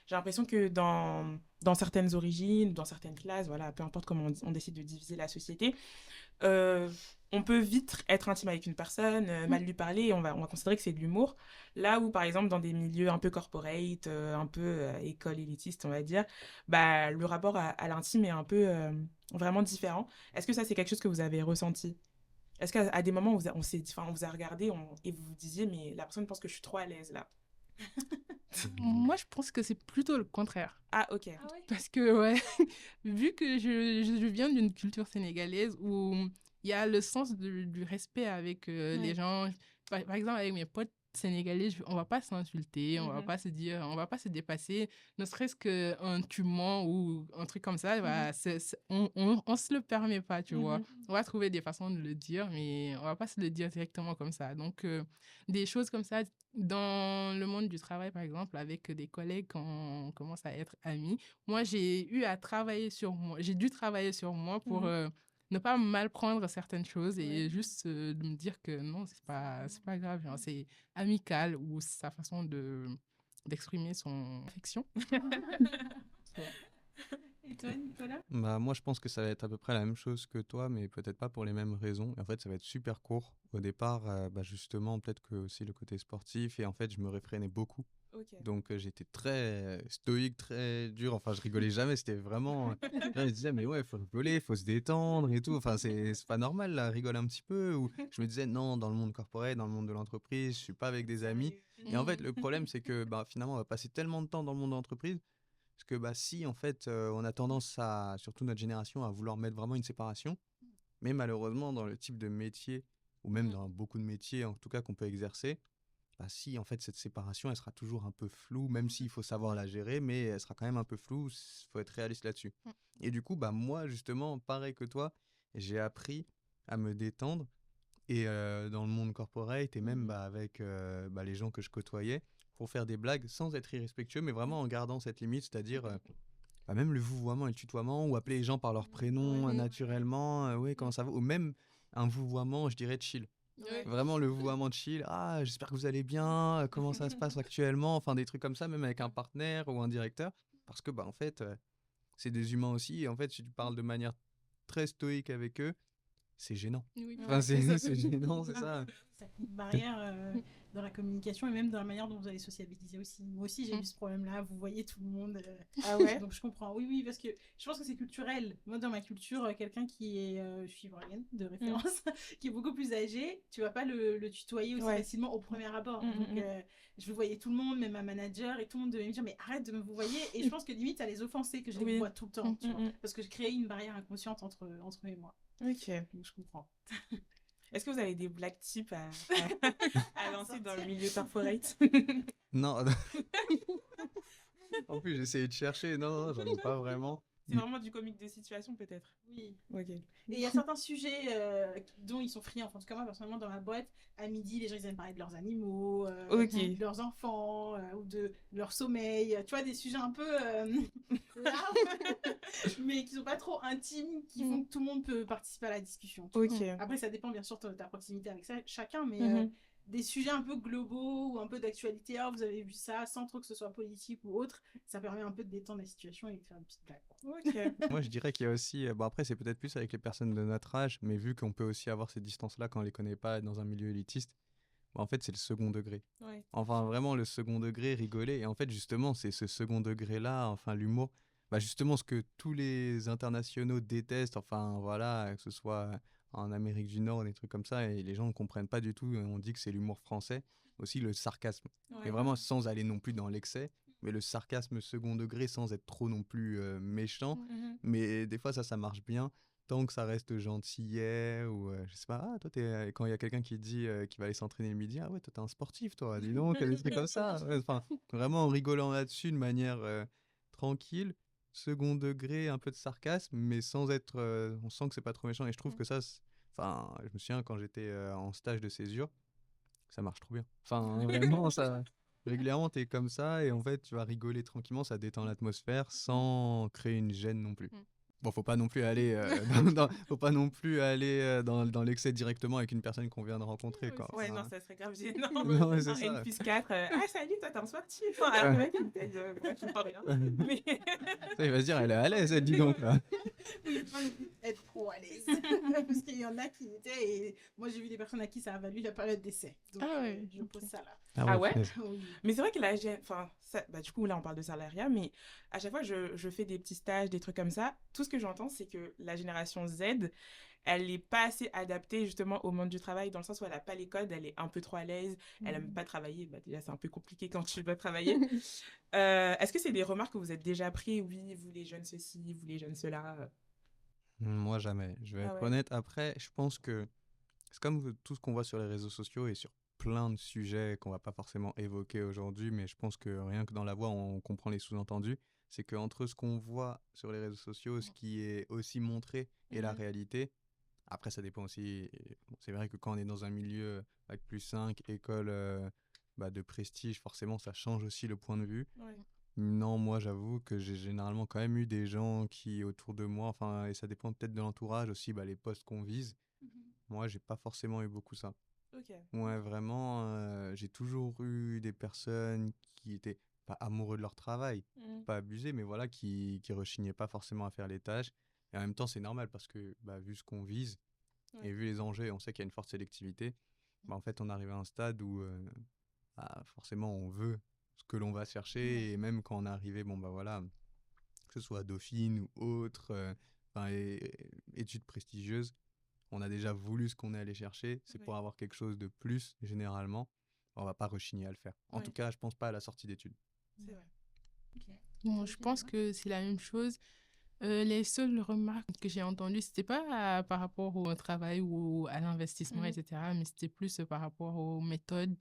J'ai l'impression que dans certaines origines, dans certaines classes, voilà, peu importe comment on décide de diviser la société, on peut vite être intime avec une personne, mal lui parler, et on va considérer que c'est de l'humour. Là où, par exemple, dans des milieux un peu corporate, un peu école élitiste, on va dire, le rapport à l'intime est un peu vraiment différent. Est-ce que ça, c'est quelque chose que vous avez ressenti? Est-ce qu'à des moments, on s'est dit, on vous a regardé et vous vous disiez, mais la personne pense que je suis trop à l'aise là? Moi, je pense que c'est plutôt le contraire. Ah, ok. Ah ouais? Parce que, ouais, vu que je viens d'une culture sénégalaise où il y a le sens du respect avec les gens. Par exemple, avec mes potes sénégalais, on va pas s'insulter, on va pas se dire, on va pas se dépasser, ne serait-ce qu'un tuement ou un truc comme ça, on se le permet pas, tu vois. On va trouver des façons de le dire, mais on va pas se le dire directement comme ça. Donc, des choses comme ça, dans le monde du travail, par exemple, avec des collègues, quand on commence à être amis, moi, j'ai dû travailler sur moi pour ne pas mal prendre certaines choses et juste de me dire que non, c'est pas grave, genre, c'est amical ou sa façon d'exprimer son affection. Et toi, Nicolas? Bah, moi, je pense que ça va être à peu près la même chose que toi, mais peut-être pas pour les mêmes raisons. En fait, ça va être super court. Au départ, justement, peut-être que aussi le côté sportif, et en fait, je me réfrénais beaucoup. Ok. Donc, j'étais très stoïque, très dur. Enfin, je rigolais jamais. C'était vraiment. Je me disais, mais ouais, il faut rigoler, il faut se détendre et tout. Enfin, c'est pas normal, là, rigoler un petit peu. Ou je me disais, non, dans le monde corporel, dans le monde de l'entreprise, je suis pas avec des amis. Et en fait, le problème, c'est que finalement, on va passer tellement de temps dans le monde de l'entreprise. Parce que si, en fait, on a tendance à, surtout notre génération, à vouloir mettre vraiment une séparation. Mais malheureusement, dans le type de métier, ou même dans beaucoup de métiers, en tout cas, qu'on peut exercer, si, en fait, cette séparation, elle sera toujours un peu floue, même s'il faut savoir la gérer, mais elle sera quand même un peu floue, il faut être réaliste là-dessus. Et du coup, moi, justement, pareil que toi, j'ai appris à me détendre, et dans le monde corporate, et même avec les gens que je côtoyais, pour faire des blagues sans être irrespectueux, mais vraiment en gardant cette limite, c'est-à-dire même le vouvoiement et le tutoiement, ou appeler les gens par leur prénom naturellement, comment ça va, ou même un vouvoiement, je dirais chill. Ouais. Vraiment le vouvoiement de chill, j'espère que vous allez bien, comment ça se passe actuellement, enfin des trucs comme ça, même avec un partenaire ou un directeur, parce que en fait, c'est des humains aussi, et en fait, si tu parles de manière très stoïque avec eux, c'est gênant. Oui. Enfin, c'est gênant, c'est ça. Ça crée une barrière dans la communication et même dans la manière dont vous allez sociabiliser aussi. Moi aussi, j'ai eu ce problème-là. Vous voyez tout le monde. Ah ouais? Donc, je comprends. Oui, parce que je pense que c'est culturel. Moi, dans ma culture, quelqu'un qui est, je suis ivoirienne de référence, qui est beaucoup plus âgé, tu vas pas le tutoyer aussi facilement au premier abord. Donc, je voyais tout le monde, même ma manager, et tout le monde devait me dire, mais arrête de me vous voyez. Et je pense que limite, ça les offensait que je les vois tout le temps, tu vois, parce que je créais une barrière inconsciente entre eux et moi. Ok. Donc, je comprends. Est-ce que vous avez des black tips à lancer dans le milieu corporate? Non. En plus, j'essayais de chercher. Non, j'en ai pas vraiment. C'est vraiment du comique de situation, peut-être? Oui. Ok. Et il y a certains sujets dont ils sont friands. Enfin, en tout cas, moi, personnellement, dans ma boîte, à midi, les gens, ils aiment parler de leurs animaux, de leurs enfants, ou de leur sommeil. Tu vois, des sujets un peu larges, mais qui sont pas trop intimes, qui font que tout le monde peut participer à la discussion. Ok. Après, ça dépend bien sûr de ta proximité avec chacun, mais des sujets un peu globaux ou un peu d'actualité, vous avez vu ça, sans trop que ce soit politique ou autre, ça permet un peu de détendre la situation et de faire une petite blague. Ok. Moi, je dirais qu'il y a aussi, après, c'est peut-être plus avec les personnes de notre âge, mais vu qu'on peut aussi avoir ces distances-là quand on les connaît pas dans un milieu élitiste, en fait, c'est le second degré. Ouais. Enfin, vraiment, le second degré, rigoler. Et en fait, justement, c'est ce second degré-là, enfin, l'humour, justement, ce que tous les internationaux détestent, enfin, voilà, que ce soit en Amérique du Nord, des trucs comme ça, et les gens ne comprennent pas du tout, on dit que c'est l'humour français, aussi le sarcasme. Et vraiment, sans aller non plus dans l'excès, mais le sarcasme second degré, sans être trop non plus méchant. Mais des fois, ça marche bien, tant que ça reste gentillet, ou je sais pas, toi, quand il y a quelqu'un qui dit qu'il va aller s'entraîner le midi, ah ouais, toi, t'es un sportif, toi, dis donc, des trucs comme ça. Enfin, vraiment en rigolant là-dessus de manière tranquille, second degré, un peu de sarcasme, mais sans être. On sent que c'est pas trop méchant. Et je trouve que ça. Enfin, je me souviens quand j'étais en stage de césure, ça marche trop bien. Enfin, vraiment, ça. Régulièrement, t'es comme ça et en fait, tu vas rigoler tranquillement, ça détend l'atmosphère sans créer une gêne non plus. Bon, faut pas non plus aller, dans l'excès directement avec une personne qu'on vient de rencontrer, quoi. Ouais, non, ça serait grave gênant. Non, ouais, c'est Un ça. N+4, salut, toi, t'es un sportif. Alors, le mec, il me dit, je comprends rien. Mais... Ça, il va se dire, elle est à l'aise, elle dit donc, là. Être trop à l'aise. Parce qu'il y en a qui étaient, et moi j'ai vu des personnes à qui ça a valu la période d'essai. Donc je pose ça là. Ah ouais? Oui. Mais c'est vrai que là, du coup, là, on parle de salariat, mais à chaque fois, je fais des petits stages, des trucs comme ça. Tout ce que j'entends, c'est que la génération Z, elle n'est pas assez adaptée justement au monde du travail, dans le sens où elle n'a pas les codes, elle est un peu trop à l'aise, elle n'aime pas travailler. Bah, déjà, c'est un peu compliqué quand tu veux travailler. Est-ce que c'est des remarques que vous êtes déjà pris? Oui, vous les jeunes ceci, vous les jeunes cela. Moi, jamais. Je vais Ah être ouais. honnête. Après, je pense que c'est comme tout ce qu'on voit sur les réseaux sociaux et sur plein de sujets qu'on va pas forcément évoquer aujourd'hui, mais je pense que rien que dans la voix, on comprend les sous-entendus. C'est qu'entre ce qu'on voit sur les réseaux sociaux, ce qui est aussi montré et la Mhm. réalité, après, ça dépend aussi. Bon, c'est vrai que quand on est dans un milieu avec plus 5 écoles de prestige, forcément, ça change aussi le point de vue. Ouais. Non, moi, j'avoue que j'ai généralement quand même eu des gens qui, autour de moi, enfin, et ça dépend peut-être de l'entourage aussi, les postes qu'on vise. Moi, j'ai pas forcément eu beaucoup ça. Ok. Ouais, vraiment, j'ai toujours eu des personnes qui étaient pas amoureux de leur travail, Mhm. pas abusés, mais voilà, qui rechignaient pas forcément à faire les tâches. Et en même temps, c'est normal parce que, vu ce qu'on vise et Ouais. vu les enjeux, on sait qu'il y a une forte sélectivité. En fait, on arrive à un stade où forcément, on veut ce que l'on va chercher. Et même quand on est arrivé, voilà, que ce soit à Dauphine ou autre, études prestigieuses, on a déjà voulu ce qu'on est allé chercher. C'est pour Ouais. avoir quelque chose de plus, généralement. On va pas rechigner à le faire. En tout Ouais. cas, je pense pas à la sortie d'études. C'est vrai. Ok. Bon, je pense que c'est la même chose. Les seules remarques que j'ai entendues, c'était pas par rapport au travail ou à l'investissement, Mhm. etc., mais c'était plus par rapport aux méthodes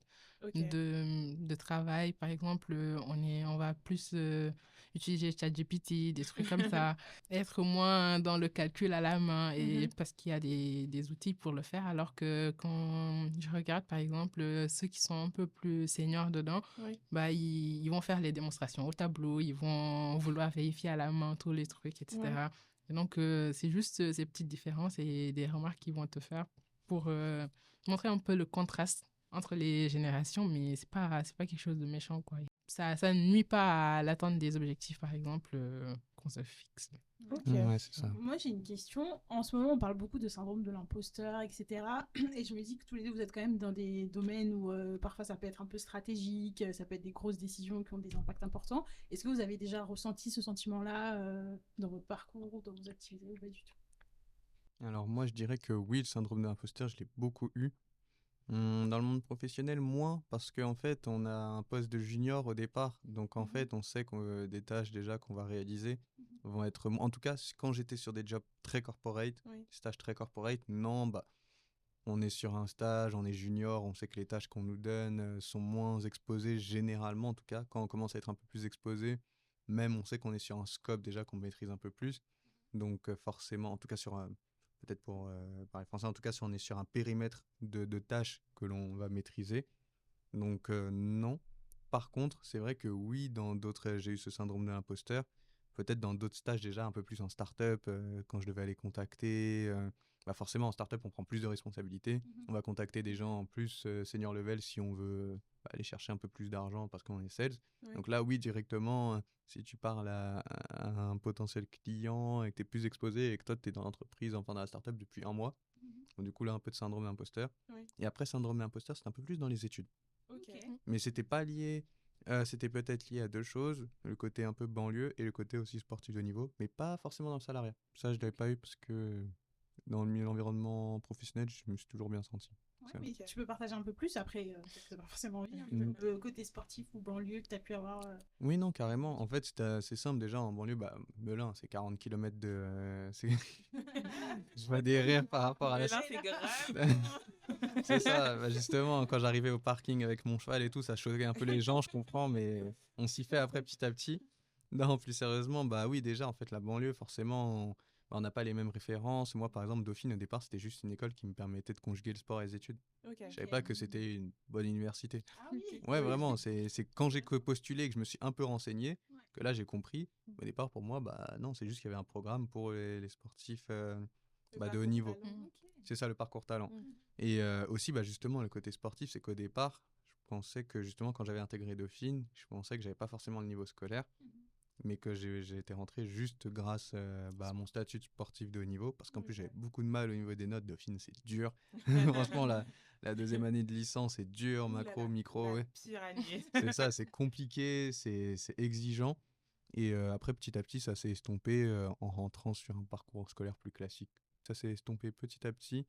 Ok. de travail. Par exemple, on va plus utiliser ChatGPT, des trucs comme ça, être moins dans le calcul à la main et Mhm. parce qu'il y a des outils pour le faire. Alors que quand je regarde, par exemple, ceux qui sont un peu plus seniors dedans, Oui. ils vont faire les démonstrations au tableau, ils vont vouloir vérifier à la main tous les trucs, Ouais. etc. Et donc, c'est juste ces petites différences et des remarques qu'ils vont te faire pour montrer un peu le contraste entre les générations, mais c'est pas quelque chose de méchant, quoi. Ça ne nuit pas à l'atteinte des objectifs, par exemple, qu'on se fixe. Ok. Ouais, c'est ça. Moi, j'ai une question. En ce moment, on parle beaucoup de syndrome de l'imposteur, etc. Et je me dis que tous les deux, vous êtes quand même dans des domaines où parfois ça peut être un peu stratégique, ça peut être des grosses décisions qui ont des impacts importants. Est-ce que vous avez déjà ressenti ce sentiment-là dans votre parcours, dans vos activités ou pas du tout? Alors moi, je dirais que oui, le syndrome de l'imposteur, je l'ai beaucoup eu. Dans le monde professionnel, moins, parce qu'en fait, on a un poste de junior au départ. Donc, en fait, on sait que des tâches déjà qu'on va réaliser vont être... En tout cas, quand j'étais sur des jobs très corporate, Oui. stages très corporate, non, on est sur un stage, on est junior, on sait que les tâches qu'on nous donne sont moins exposées, généralement, en tout cas. Quand on commence à être un peu plus exposé, même on sait qu'on est sur un scope déjà qu'on maîtrise un peu plus. Donc, forcément, en tout cas sur peut-être pour parler français, en tout cas si on est sur un périmètre de tâches que l'on va maîtriser. Donc non. Par contre, c'est vrai que oui, dans d'autres, j'ai eu ce syndrome de l'imposteur. Peut-être dans d'autres stages déjà un peu plus en start-up, quand je devais aller contacter. Forcément, en start-up, on prend plus de responsabilités. On va contacter des gens en plus senior level si on veut aller chercher un peu plus d'argent parce qu'on est sales. Oui. Donc là, oui, directement, si tu parles à un potentiel client et que tu es plus exposé et que toi, tu es dans l'entreprise, enfin dans la start-up depuis un mois, donc, du coup, là, un peu de syndrome d'imposteur. Oui. Et après, syndrome d'imposteur, c'est un peu plus dans les études. Ok. Mais c'était pas lié. C'était peut-être lié à deux choses, le côté un peu banlieue et le côté aussi sportif de niveau, mais pas forcément dans le salariat. Ça, je l'avais pas eu parce que dans l'environnement professionnel, je me suis toujours bien senti. Ouais, Ça. mais Ok. tu peux partager un peu plus après, peut-être que t'as pas forcément envie, hein, Mm. le côté sportif ou banlieue que tu as pu avoir. Oui, non, carrément. En fait, c'était assez simple déjà en banlieue. Melun, c'est 40 km de. Je vois des rires par rapport à la. Mais là, c'est grave. C'est ça, justement, quand j'arrivais au parking avec mon cheval et tout, ça choquait un peu les gens, je comprends, mais on s'y fait après petit à petit. Non, plus sérieusement, oui, déjà, en fait, la banlieue, forcément, on n'a pas les mêmes références. Moi, par exemple, Dauphine, au départ, c'était juste une école qui me permettait de conjuguer le sport et les études. Ok. Je savais pas que c'était une bonne université. Ah oui. Ouais, vraiment, c'est quand j'ai postulé et que je me suis un peu renseigné, Ouais. que là, j'ai compris. Au départ, pour moi, non, c'est juste qu'il y avait un programme pour les sportifs Le de haut parcours niveau. talent. Ok. C'est ça le parcours talent. Mm. Et aussi, justement, le côté sportif, c'est qu'au départ, je pensais que justement, quand j'avais intégré Dauphine, je pensais que j'avais pas forcément le niveau scolaire, mais que j'ai été rentré juste grâce à mon statut de sportif de haut niveau, parce qu'en plus, j'avais beaucoup de mal au niveau des notes. Dauphine, c'est dur. Franchement, la deuxième année de licence, c'est dur, Ouh là macro, là, micro, la ouais. pire année. C'est ça, c'est compliqué, c'est exigeant. Et après, petit à petit, ça s'est estompé en rentrant sur un parcours scolaire plus classique. ça s'est estompé petit à petit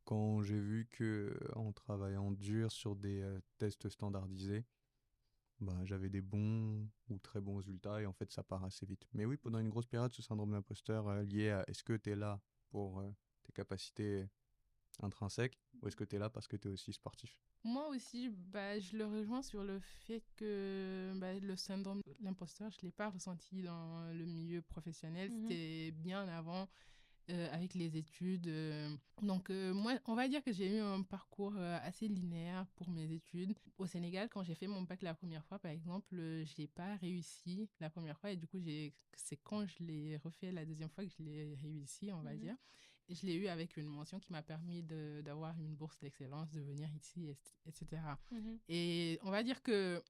quand j'ai vu que en travaillant dur sur des tests standardisés, bah, j'avais des bons ou très bons résultats et en fait ça part assez vite. Mais oui, pendant une grosse période, ce syndrome d'imposteur lié à est-ce que tu es là pour tes capacités intrinsèques ou est-ce que tu es là parce que tu es aussi sportif? Moi aussi, bah, je le rejoins sur le fait que bah, le syndrome de l'imposteur, je ne l'ai pas ressenti dans le milieu professionnel. C'était bien avant avec les études. Donc, moi, on va dire que j'ai eu un parcours assez linéaire pour mes études. Au Sénégal, quand j'ai fait mon bac la première fois, par exemple, je n'ai pas réussi la première fois. Et du coup, c'est quand je l'ai refait la deuxième fois que je l'ai réussi, on va dire. Et je l'ai eu avec une mention qui m'a permis d'avoir une bourse d'excellence, de venir ici, etc. Et on va dire que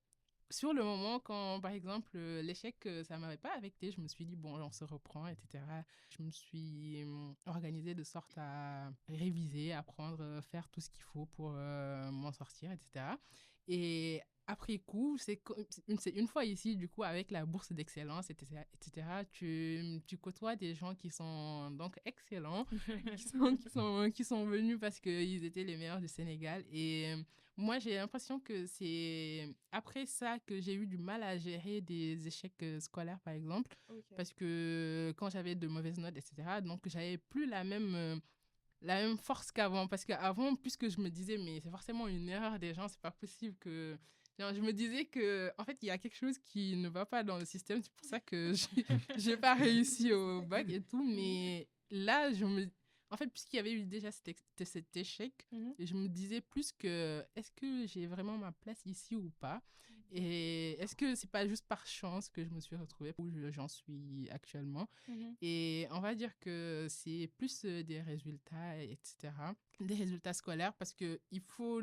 sur le moment, quand, par exemple, l'échec, ça ne m'avait pas affecté, je me suis dit, bon, on se reprend, etc. Je me suis organisée de sorte à réviser, apprendre, faire tout ce qu'il faut pour m'en sortir, etc. Et après coup, c'est une fois ici, du coup, avec la bourse d'excellence, etc., tu côtoies des gens qui sont donc excellents, qui sont venus parce qu'ils étaient les meilleurs du Sénégal. Et moi, j'ai l'impression que c'est après ça que j'ai eu du mal à gérer des échecs scolaires, par exemple, parce que quand j'avais de mauvaises notes, etc., donc j'avais plus la même force qu'avant. Parce qu'avant, puisque je me disais, mais c'est forcément une erreur des gens, c'est pas possible que... Genre, je me disais que, en fait, il y a quelque chose qui ne va pas dans le système. C'est pour ça que j'ai pas réussi au bac et tout. Mais là, en fait, puisqu'il y avait eu déjà cet échec, je me disais plus que est-ce que j'ai vraiment ma place ici ou pas? Et est-ce que c'est pas juste par chance que je me suis retrouvée où j'en suis actuellement? Et on va dire que c'est plus des résultats, etc. Des résultats scolaires parce que il faut...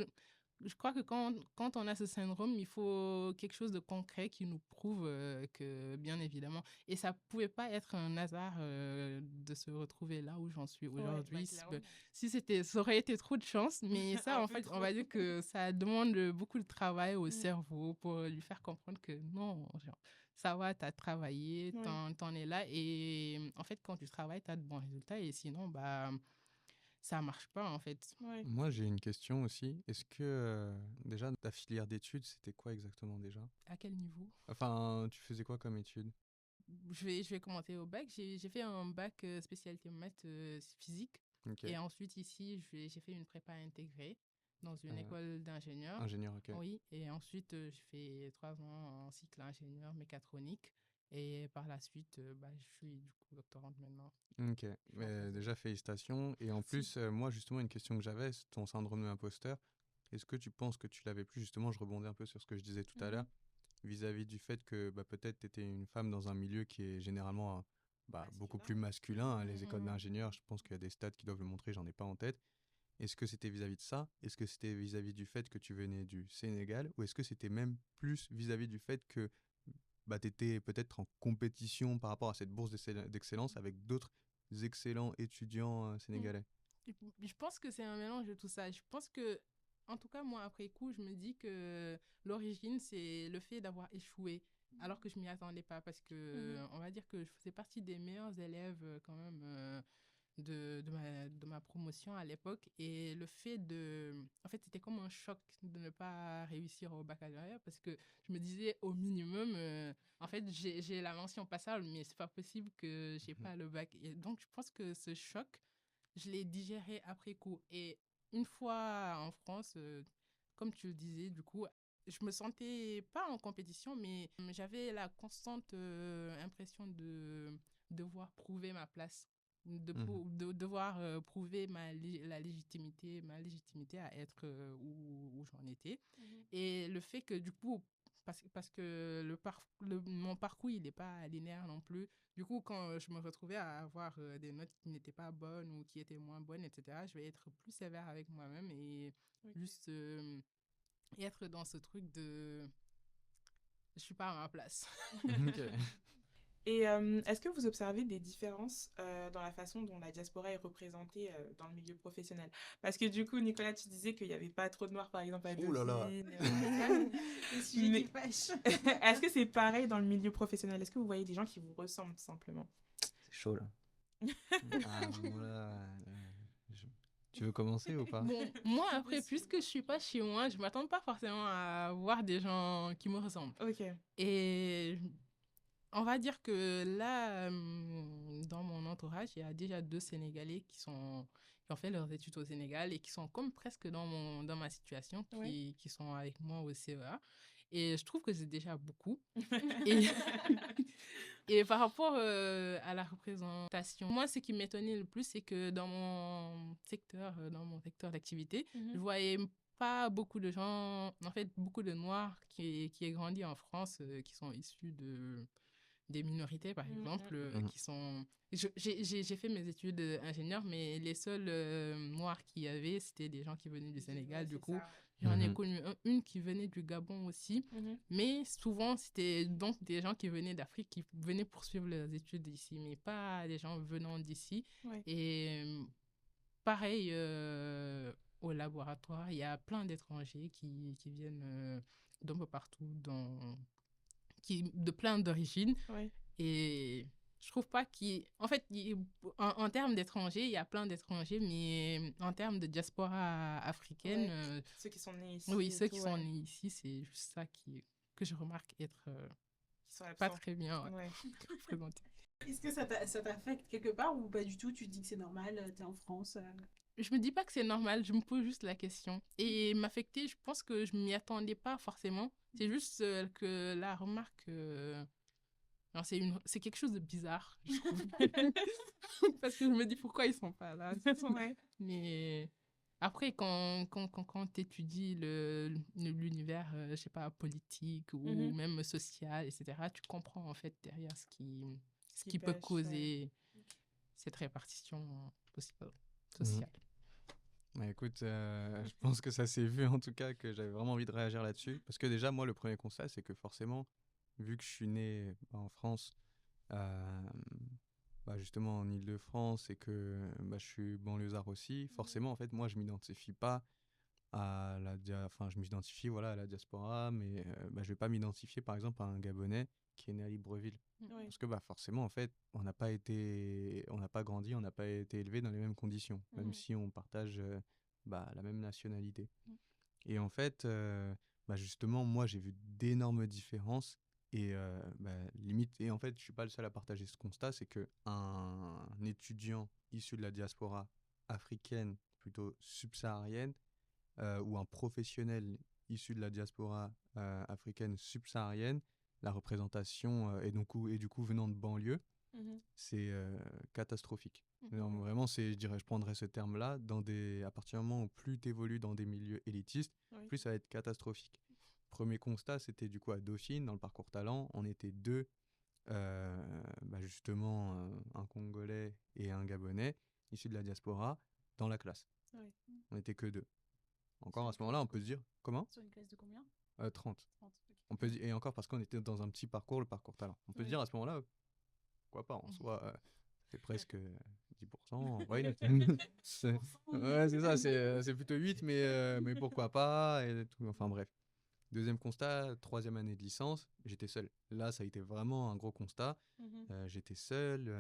Je crois que quand on a ce syndrome, il faut quelque chose de concret qui nous prouve que, bien évidemment, et ça pouvait pas être un hasard de se retrouver là où j'en suis aujourd'hui. Ça aurait été trop de chance, mais ça, en fait, on va dire que ça demande beaucoup de travail au cerveau pour lui faire comprendre que non, genre, ça va, tu as travaillé, t'en es là, et en fait, quand tu travailles, tu as de bons résultats, et sinon, bah... ça marche pas, en fait. Moi, j'ai une question aussi. Est-ce que déjà, ta filière d'études, c'était quoi exactement déjà? À quel niveau? Enfin, tu faisais quoi comme études? Je vais commenter au bac. J'ai fait un bac spécialité maths physique. Ok. Et ensuite, ici, j'ai fait une prépa intégrée dans une école d'ingénieur. Ingénieur, ok. Oui, et ensuite, j'ai fait 3 ans en cycle ingénieur mécatronique. Et par la suite, bah, je suis du coup doctorante maintenant. Ok, mais déjà félicitations. Et en plus, moi, justement, une question que j'avais, c'est ton syndrome de l'imposteur. Est-ce que tu penses que tu l'avais plus, justement, je rebondis un peu sur ce que je disais tout à l'heure, vis-à-vis du fait que bah, peut-être tu étais une femme dans un milieu qui est généralement beaucoup plus masculin, hein, les écoles d'ingénieurs, je pense qu'il y a des stats qui doivent le montrer, j'en ai pas en tête. Est-ce que c'était vis-à-vis de ça? Est-ce que c'était vis-à-vis du fait que tu venais du Sénégal? Ou est-ce que c'était même plus vis-à-vis du fait que bah, tu étais peut-être en compétition par rapport à cette bourse d'excellence avec d'autres excellents étudiants sénégalais? Je pense que c'est un mélange de tout ça. Je pense que, en tout cas, moi, après coup, je me dis que l'origine, c'est le fait d'avoir échoué, alors que je m'y attendais pas, parce que on va dire que je faisais partie des meilleurs élèves quand même de ma promotion à l'époque. Et le fait de... En fait, c'était comme un choc de ne pas réussir au baccalauréat, parce que je me disais, au minimum, en fait, j'ai la mention passable, mais c'est pas possible que j'ai pas le bac. Et donc, je pense que ce choc, je l'ai digéré après coup. Et une fois en France, comme tu le disais, du coup, je me sentais pas en compétition, mais j'avais la constante impression de devoir prouver ma place, de devoir prouver ma légitimité à être où j'en étais. Et le fait que, du coup, parce que mon parcours, il n'est pas linéaire non plus. Du coup, quand je me retrouvais à avoir des notes qui n'étaient pas bonnes ou qui étaient moins bonnes, etc., je vais être plus sévère avec moi-même et juste être dans ce truc de je suis pas à ma place. Ok. Et est-ce que vous observez des différences dans la façon dont la diaspora est représentée dans le milieu professionnel? Parce que du coup, Nicolas, tu disais qu'il n'y avait pas trop de noirs, par exemple, à Ouh là là. Dauphine. Le sujet qui fâche. Est-ce que c'est pareil dans le milieu professionnel? Est-ce que vous voyez des gens qui vous ressemblent, tout simplement? C'est chaud là. Ah, voilà. je- Tu veux commencer ou pas? Bon, moi, après, Possible. puisque je suis pas chez moi, je m'attends pas forcément à voir des gens qui me ressemblent. Ok. Et on va dire que là, dans mon entourage, il y a déjà 2 Sénégalais qui ont fait leurs études au Sénégal et qui sont comme presque dans ma situation, qui sont avec moi au CEA. Et je trouve que c'est déjà beaucoup. Et, et par rapport à la représentation, moi, ce qui m'étonnait le plus, c'est que dans mon secteur d'activité, je voyais pas beaucoup de gens, en fait, beaucoup de Noirs qui aient grandi en France, qui sont issus des minorités, par exemple, Mhm. qui sont... J'ai fait mes études d'ingénieur, mais les seuls Noirs qu'il y avait, c'était des gens qui venaient du Sénégal. Du coup, j'en ai connu une qui venait du Gabon aussi. Mais souvent, c'était donc des gens qui venaient d'Afrique, qui venaient poursuivre leurs études ici, mais pas des gens venant d'ici. Ouais. Et pareil, au laboratoire, il y a plein d'étrangers qui viennent d'un peu partout, de plein d'origines. Ouais. Et je trouve pas en fait, en termes d'étrangers, il y a plein d'étrangers, mais en termes de diaspora africaine, Ceux qui sont nés ici. oui, et ceux tout, qui sont nés ici, c'est juste ça que je remarque être qui sont pas absents. très bien Ouais. représentés. Est-ce que ça t'affecte quelque part ou pas du tout? Tu te dis que c'est normal, t'es en France. Je me dis pas que c'est normal, je me pose juste la question. Et m'affecter, je pense que je m'y attendais pas forcément. C'est juste que la remarque, non, c'est quelque chose de bizarre, je trouve. Parce que je me dis pourquoi ils sont pas là. Ouais. Mais après, quand tu étudies l'univers, je sais pas, politique ou même social, etc., tu comprends en fait derrière ce qui peut pêche, causer cette répartition sociale. Bah, écoute, je pense que ça s'est vu en tout cas que j'avais vraiment envie de réagir là-dessus. Parce que déjà, moi, le premier constat, c'est que forcément, vu que je suis né en France, euh, justement en Île-de-France et que je suis banlieusard aussi, forcément, en fait, moi, je m'identifie pas à enfin, je m'identifie voilà, à la diaspora, mais je vais pas m'identifier par exemple à un Gabonais qui est né à Libreville. Ouais. Parce que forcément, en fait, on n'a pas grandi, on n'a pas été élevé dans les mêmes conditions, même si on partage la même nationalité. Et en fait, justement, moi, j'ai vu d'énormes différences. Et limite, et en fait, je suis pas le seul à partager ce constat, c'est que un étudiant issu de la diaspora africaine, plutôt subsaharienne, ou un professionnel issu de la diaspora africaine subsaharienne, la représentation et du coup venant de banlieue, c'est catastrophique. Non, vraiment, je prendrais ce terme-là, à partir du moment où plus tu évolues dans des milieux élitistes, plus ça va être catastrophique. Premier constat, c'était du coup à Dauphine, dans le parcours talent, on était deux, justement un Congolais et un Gabonais, issus de la diaspora, dans la classe. On n'était que deux. Encore à ce moment-là, on peut se dire, comment? Sur une classe de combien? 30. 30, ok. On peut et encore parce qu'on était dans un petit parcours, le parcours talent. On peut se dire à ce moment-là, pourquoi pas, en soi, c'est presque 10%. Why not? Ouais, c'est ça, c'est plutôt 8, mais pourquoi pas, et tout. Enfin bref. Deuxième constat, troisième année de licence, j'étais seul. Là, ça a été vraiment un gros constat. J'étais seul,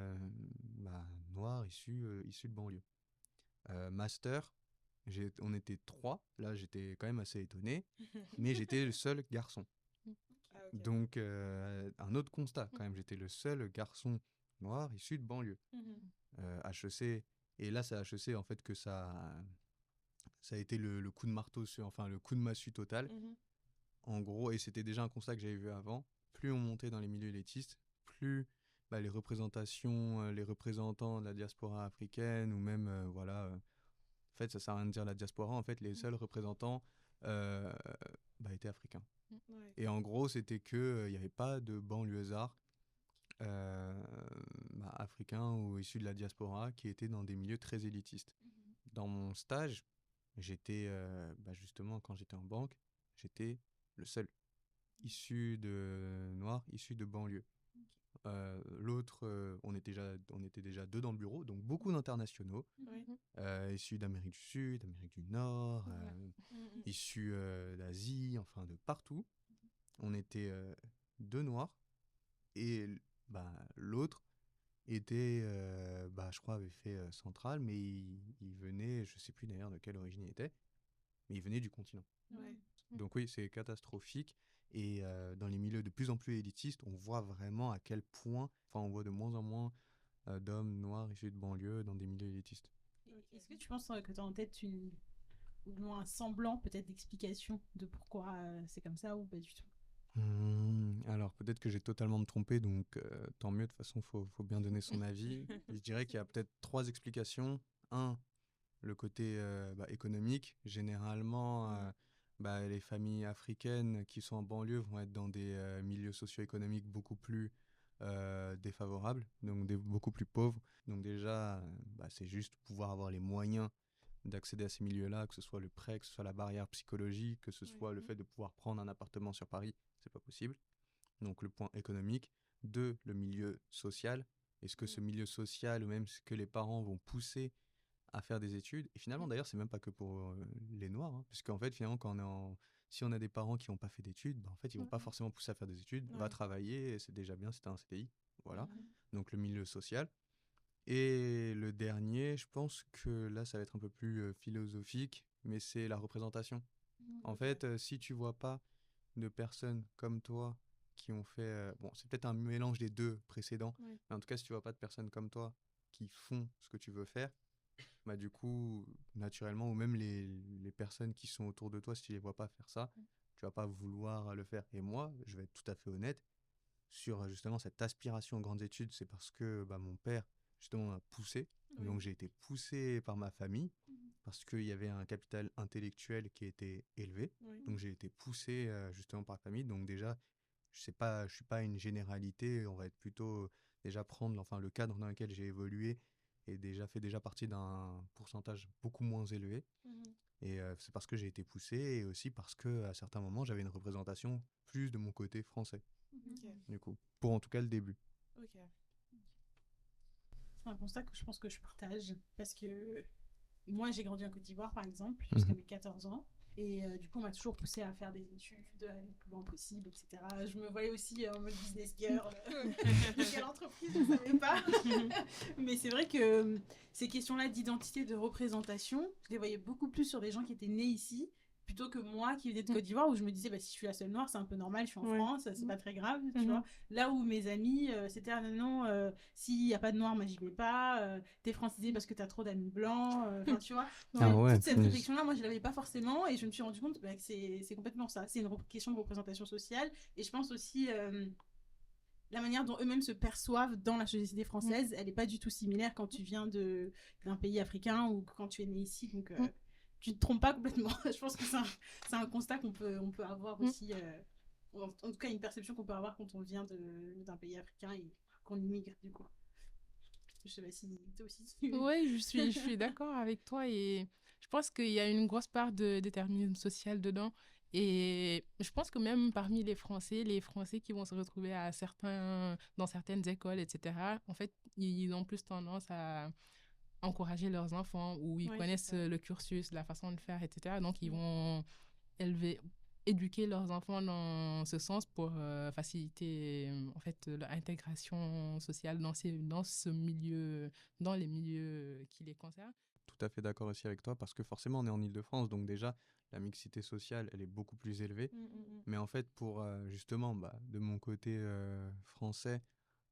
noir, issu de banlieue. Master, on était 3. Là, j'étais quand même assez étonné. Mais j'étais le seul garçon. Ah, ok. Donc, un autre constat quand même. J'étais le seul garçon noir issu de banlieue. HEC. Et là, c'est à HEC en fait que ça a été le coup de marteau, le coup de massue total. En gros, et c'était déjà un constat que j'avais vu avant. Plus on montait dans les milieux élitistes, plus les représentations, les représentants de la diaspora africaine ou même, en fait, ça sert à rien de dire la diaspora. En fait, les seuls représentants étaient africains. Ouais. Et en gros, c'était que il n'y avait pas de banlieusards africains ou issus de la diaspora qui étaient dans des milieux très élitistes. Dans mon stage, j'étais justement quand j'étais en banque, j'étais le seul issu de noir, issu de banlieue. L'autre, on était déjà deux dans le bureau, donc beaucoup d'internationaux, issus d'Amérique du Sud, d'Amérique du Nord, issus d'Asie, enfin de partout. On était deux noirs et l'autre était, je crois, avait fait Centrale, mais il venait, je ne sais plus d'ailleurs de quelle origine il était, mais il venait du continent. Ouais. Donc oui, c'est catastrophique. Et dans les milieux de plus en plus élitistes, on voit vraiment à quel point, enfin on voit de moins en moins d'hommes noirs issus de banlieue dans des milieux élitistes. Est-ce que tu penses que tu as en tête ou du moins un semblant peut-être d'explication de pourquoi c'est comme ça ou pas du tout? Alors peut-être que j'ai totalement me trompé, donc tant mieux, de toute façon, faut bien donner son avis. Je dirais qu'il y a peut-être 3 explications. Un, le côté économique. Généralement, les familles africaines qui sont en banlieue vont être dans des milieux socio-économiques beaucoup plus défavorables, donc beaucoup plus pauvres. Donc déjà, c'est juste pouvoir avoir les moyens d'accéder à ces milieux-là, que ce soit le prêt, que ce soit la barrière psychologique, que ce soit le fait de pouvoir prendre un appartement sur Paris, c'est pas possible. Donc le point économique. 2, le milieu social. Est-ce que ce milieu social, ou même ce que les parents vont pousser à faire des études. Et finalement, d'ailleurs, c'est même pas que pour les Noirs, hein, puisqu'en fait, finalement, si on a des parents qui n'ont pas fait d'études, en fait, ils vont pas forcément pousser à faire des études. Va travailler, et c'est déjà bien, c'est un CDI. Voilà. Donc, le milieu social. Et le dernier, je pense que là, ça va être un peu plus philosophique, mais c'est la représentation. En fait, si tu vois pas de personnes comme toi qui ont fait... c'est peut-être un mélange des 2 précédents, mais en tout cas, si tu vois pas de personnes comme toi qui font ce que tu veux faire, du coup, naturellement, ou même les personnes qui sont autour de toi, si tu les vois pas faire ça, tu vas pas vouloir le faire. Et moi, je vais être tout à fait honnête, sur justement cette aspiration aux grandes études, c'est parce que mon père, justement, m'a poussé. Donc j'ai été poussé par ma famille, parce qu'il y avait un capital intellectuel qui était élevé. Donc j'ai été poussé justement par la famille. Donc déjà, je suis pas une généralité, on va être plutôt déjà prendre le cadre dans lequel j'ai évolué et fait déjà partie d'un pourcentage beaucoup moins élevé. Et c'est parce que j'ai été poussé et aussi parce que à certains moments j'avais une représentation plus de mon côté français. Du coup, pour en tout cas le début. C'est un constat que je pense que je partage parce que moi j'ai grandi en Côte d'Ivoire par exemple jusqu'à mes 14 ans. Et du coup, on m'a toujours poussé à faire des études le plus loin possible, etc. Je me voyais aussi en mode business girl. De quelle entreprise, je ne savais pas. Mais c'est vrai que ces questions-là d'identité, de représentation, je les voyais beaucoup plus sur des gens qui étaient nés ici, plutôt que moi qui venais de Côte d'Ivoire, où je me disais, si je suis la seule noire, c'est un peu normal, je suis en France, c'est pas très grave, tu vois. Là où mes amis, c'était, non, s'il n'y a pas de noir, moi j'y vais pas, t'es francisé parce que t'as trop d'amis blancs, tu vois. Toute cette réflexion-là, moi je l'avais pas forcément, et je me suis rendu compte que c'est complètement ça. C'est une question de représentation sociale, et je pense aussi... la manière dont eux-mêmes se perçoivent dans la société française, elle n'est pas du tout similaire quand tu viens d'un pays africain ou quand tu es né ici. Donc, tu ne te trompes pas complètement. Je pense que c'est un constat on peut avoir aussi, en tout cas une perception qu'on peut avoir quand on vient d'un pays africain et qu'on immigre du coup. Je sais pas si toi aussi. Oui, je suis d'accord avec toi et je pense qu'il y a une grosse part de déterminisme social dedans. Et je pense que même parmi les Français qui vont se retrouver dans certaines écoles, etc., en fait, ils ont plus tendance à encourager leurs enfants ou ils connaissent le cursus, la façon de faire, etc. Donc, ils vont éduquer leurs enfants dans ce sens pour faciliter en fait l'intégration sociale dans les milieux qui les concernent. Tout à fait d'accord aussi avec toi parce que forcément on est en Île-de-France, donc déjà la mixité sociale elle est beaucoup plus élevée. Mais en fait pour justement de mon côté français,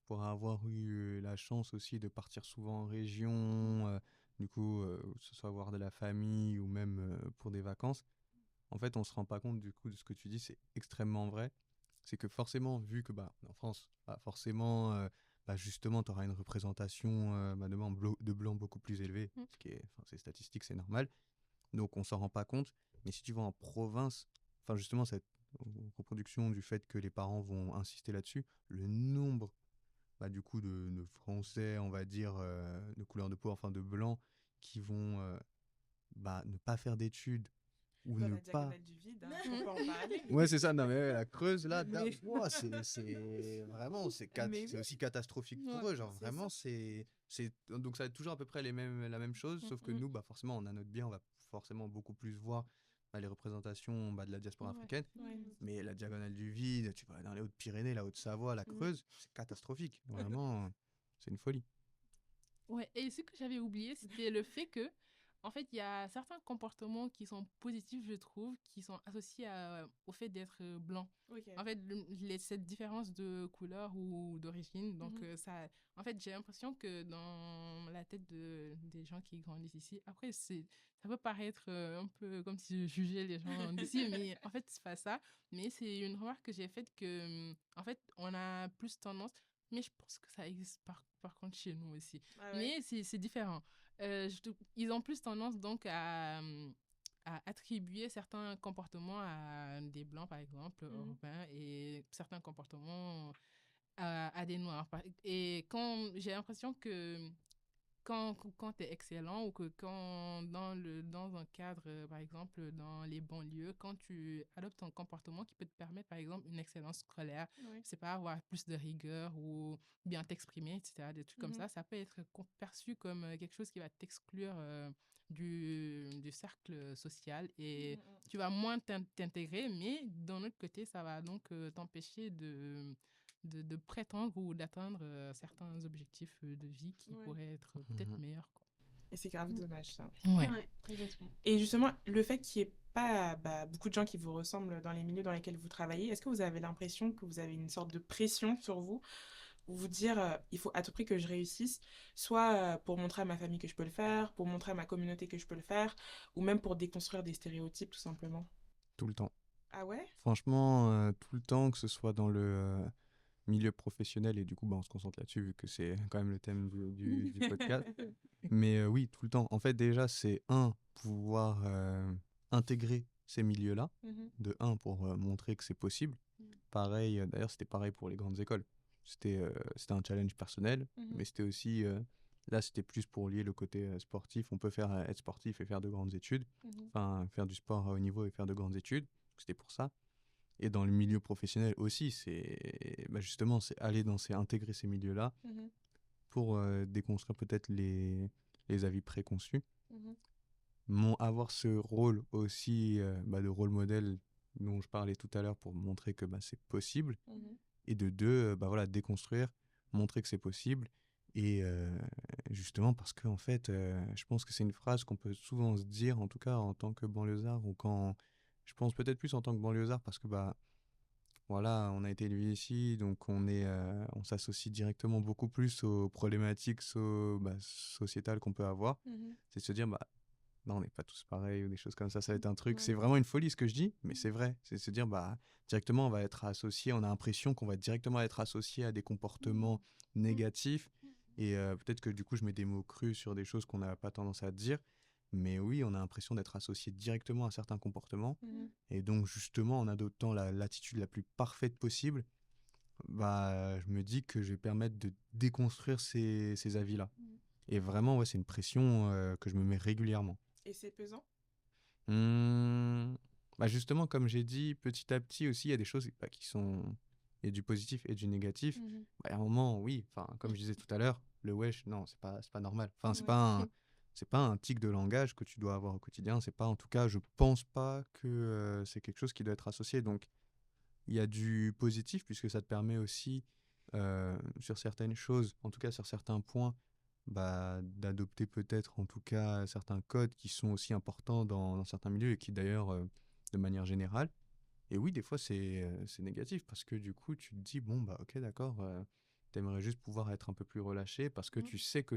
pour avoir eu la chance aussi de partir souvent en région, du coup que ce soit voir de la famille ou même pour des vacances, en fait on se rend pas compte du coup de ce que tu dis, c'est extrêmement vrai. C'est que forcément vu que en France forcément justement tu auras une représentation de blanc beaucoup plus élevée, ce qui est, c'est statistique, c'est normal, donc on s'en rend pas compte. Mais si tu vas en province, justement cette reproduction du fait que les parents vont insister là-dessus, le nombre du coup de Français, on va dire, de couleur de peau, de blancs, qui vont ne pas faire d'études ou dans ne la pas... diagonale du vide, hein, faut pas en parler. Ouais, c'est ça, non, mais la Creuse, là, Mais... c'est vraiment, c'est aussi catastrophique pour eux, genre vraiment, donc ça va être toujours à peu près la même chose, sauf que nous, forcément, on a notre bien, on va forcément beaucoup plus voir les représentations de la diaspora africaine, mais la diagonale du vide, tu vas dans les Hautes-Pyrénées, la Haute-Savoie, la Creuse, c'est catastrophique, vraiment. c'est une folie. Ouais, et ce que j'avais oublié, c'était le fait que, en fait, il y a certains comportements qui sont positifs, je trouve, qui sont associés au fait d'être blanc. Ok. En fait, cette différence de couleur ou d'origine, donc ça, en fait, j'ai l'impression que dans la tête des gens qui grandissent ici, après, ça peut paraître un peu comme si je jugeais les gens d'ici, mais en fait, c'est pas ça. Mais c'est une remarque que j'ai faite que, en fait, on a plus tendance, mais je pense que ça existe par contre chez nous aussi. Ah ouais. Mais c'est différent. Ils ont plus tendance donc à attribuer certains comportements à des blancs, par exemple, urbains, et certains comportements à des noirs. Et quand j'ai l'impression que quand tu es excellent ou que dans un cadre, par exemple, dans les banlieues, quand tu adoptes un comportement qui peut te permettre, par exemple, une excellence scolaire, Oui. c'est pas avoir plus de rigueur ou bien t'exprimer, etc., des trucs comme ça peut être perçu comme quelque chose qui va t'exclure du cercle social et tu vas moins t'intégrer, mais d'un autre côté, ça va donc t'empêcher de prétendre ou d'atteindre certains objectifs de vie qui pourraient être peut-être meilleurs, quoi. Et c'est grave dommage, ça. Ouais. Exactement. Et justement, le fait qu'il n'y ait pas beaucoup de gens qui vous ressemblent dans les milieux dans lesquels vous travaillez, est-ce que vous avez l'impression que vous avez une sorte de pression sur vous, vous dire il faut à tout prix que je réussisse, soit pour montrer à ma famille que je peux le faire, pour montrer à ma communauté que je peux le faire, ou même pour déconstruire des stéréotypes, tout simplement? Tout le temps. Ah ouais? Franchement, tout le temps, que ce soit dans le milieu professionnel, et du coup, bah, on se concentre là-dessus, vu que c'est quand même le thème du podcast. Mais oui, tout le temps. En fait, déjà, c'est pouvoir intégrer ces milieux-là. De pour montrer que c'est possible. Pareil, d'ailleurs, c'était pareil pour les grandes écoles. C'était un challenge personnel, mais c'était aussi... là, c'était plus pour lier le côté sportif. On peut être sportif et faire de grandes études. Enfin, faire du sport à haut niveau et faire de grandes études. C'était pour ça. Et dans le milieu professionnel aussi, justement, c'est intégrer ces milieux-là pour déconstruire peut-être les avis préconçus. Avoir ce rôle aussi de rôle modèle dont je parlais tout à l'heure pour montrer que c'est possible. Et de deux, voilà, déconstruire, montrer que c'est possible. Et justement parce que en fait, je pense que c'est une phrase qu'on peut souvent se dire, en tout cas en tant que banlieusard, ou je pense peut-être plus en tant que banlieusard, parce que voilà, on a été élevé ici, donc on s'associe directement beaucoup plus aux problématiques sociétales qu'on peut avoir. C'est de se dire, non, on n'est pas tous pareils, ou des choses comme ça va être un truc. C'est vraiment une folie ce que je dis, mais c'est vrai. C'est de se dire, directement, on va être associé, on a l'impression qu'on va directement être associé à des comportements négatifs. Et peut-être que du coup, je mets des mots crus sur des choses qu'on n'a pas tendance à dire. Mais oui, on a l'impression d'être associé directement à certains comportements. Et donc, justement, en adoptant l'attitude la plus parfaite possible, je me dis que je vais permettre de déconstruire ces avis-là. Et vraiment, c'est une pression que je me mets régulièrement. Et c'est pesant? Justement, comme j'ai dit, petit à petit aussi, il y a des choses qui sont... Il y a du positif et du négatif. À un moment, oui, comme je disais tout à l'heure, le wesh, non, c'est pas normal. C'est pas un tic de langage que tu dois avoir au quotidien. C'est pas, en tout cas, je pense pas que c'est quelque chose qui doit être associé. Donc, il y a du positif, puisque ça te permet aussi, sur certaines choses, en tout cas sur certains points, d'adopter peut-être en tout cas certains codes qui sont aussi importants dans certains milieux, et qui d'ailleurs, de manière générale. Et oui, des fois c'est négatif, parce que du coup tu te dis, bon ok, d'accord, t'aimerais juste pouvoir être un peu plus relâché, parce que tu sais que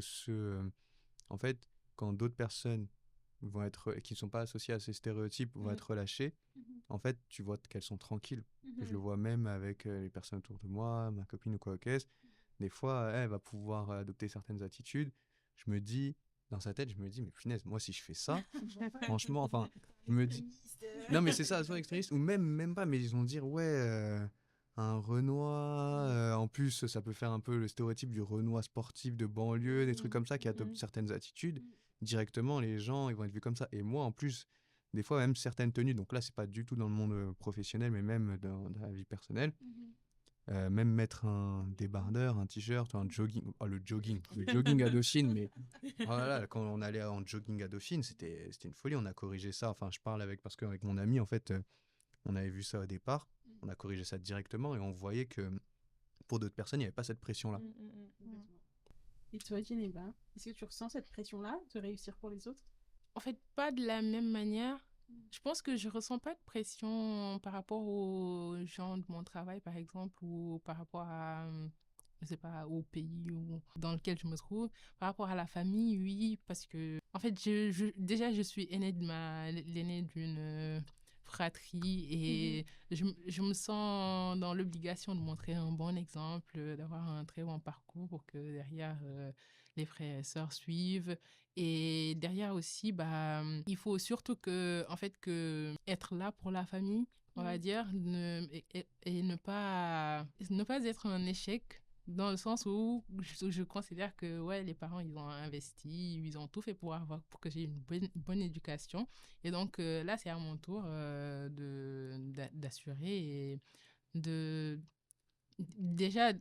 en fait, quand d'autres personnes qui ne sont pas associées à ces stéréotypes vont être relâchées, en fait tu vois qu'elles sont tranquilles. Je le vois même avec les personnes autour de moi, ma copine ou quoi qu'est-ce. Des fois, elle va pouvoir adopter certaines attitudes. Dans sa tête, je me dis, mais punaise, moi, si je fais ça, franchement, enfin, je me dis... Non, mais c'est ça, soit extrémiste, ou même pas, mais ils vont dire, ouais, un Renoir, en plus, ça peut faire un peu le stéréotype du Renoir sportif de banlieue, des trucs comme ça, qui adoptent certaines attitudes. Directement, les gens, ils vont être vus comme ça. Et moi, en plus, des fois, même certaines tenues, donc là, c'est pas du tout dans le monde professionnel, mais même dans la vie personnelle. Même mettre un débardeur, un t-shirt, un jogging. Oh, le jogging à Dauphine, mais voilà, quand on allait en jogging à Dauphine, c'était une folie. On a corrigé ça. Enfin, je parle parce qu'avec mon ami, en fait, on avait vu ça au départ. On a corrigé ça directement, et on voyait que pour d'autres personnes, il n'y avait pas cette pression-là. Et toi, Djeneba, est-ce que tu ressens cette pression-là de réussir pour les autres? En fait, pas de la même manière. Je pense que je ressens pas de pression par rapport aux gens de mon travail, par exemple, ou par rapport à, je sais pas, au pays dans lequel je me trouve. Par rapport à la famille, oui, parce que, en fait, déjà, je suis l'aînée d'une fratrie et je me sens dans l'obligation de montrer un bon exemple, d'avoir un très bon parcours pour que derrière, les frères et sœurs suivent. Et derrière aussi, bah, il faut surtout que être là pour la famille, on va dire, et ne pas être un échec dans le sens où je considère que ouais, les parents, ils ont investi, ils ont tout fait pour que j'ai une bonne éducation. Et donc là, c'est à mon tour d'assurer et de déjà,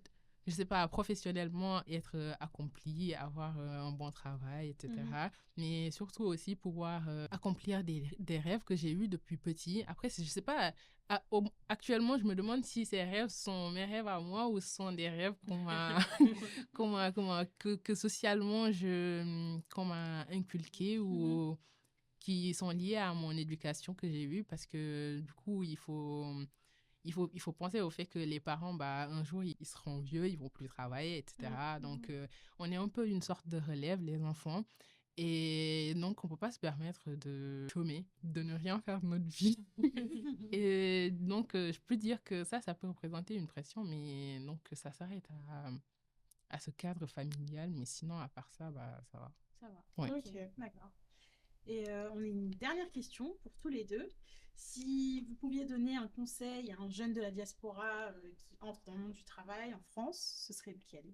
je sais pas, professionnellement être accompli, avoir un bon travail, etc. Mais surtout aussi pouvoir accomplir des rêves que j'ai eus depuis petit. Après, je sais pas, actuellement, je me demande si ces rêves sont mes rêves à moi ou ce sont des rêves que socialement qu'on m'a inculqué ou qui sont liés à mon éducation que j'ai eue parce que du coup, il faut penser au fait que les parents, bah, un jour, ils seront vieux, ils vont plus travailler, etc. Donc, on est un peu une sorte de relève, les enfants. Et donc, on peut pas se permettre de chômer, de ne rien faire de notre vie. Et donc, je peux dire que ça peut représenter une pression, mais donc, ça s'arrête à ce cadre familial. Mais sinon, à part ça, bah, ça va. Ça va. Ouais. Ok, d'accord. Et on a une dernière question pour tous les deux. Si vous pouviez donner un conseil à un jeune de la diaspora qui entre dans le monde du travail en France, ce serait lequel?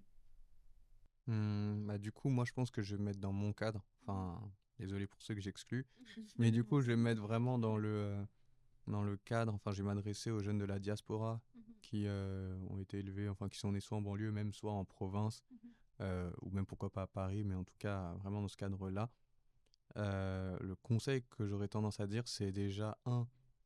Bah, du coup, moi, je pense que je vais me mettre dans mon cadre. Enfin, désolé pour ceux que j'exclus. Mais du coup, je vais me mettre vraiment dans le cadre. Enfin, je vais m'adresser aux jeunes de la diaspora qui ont été élevés, enfin, qui sont nés soit en banlieue, même soit en province, ou même pourquoi pas à Paris, mais en tout cas, vraiment dans ce cadre-là. Le conseil que j'aurais tendance à dire, c'est déjà,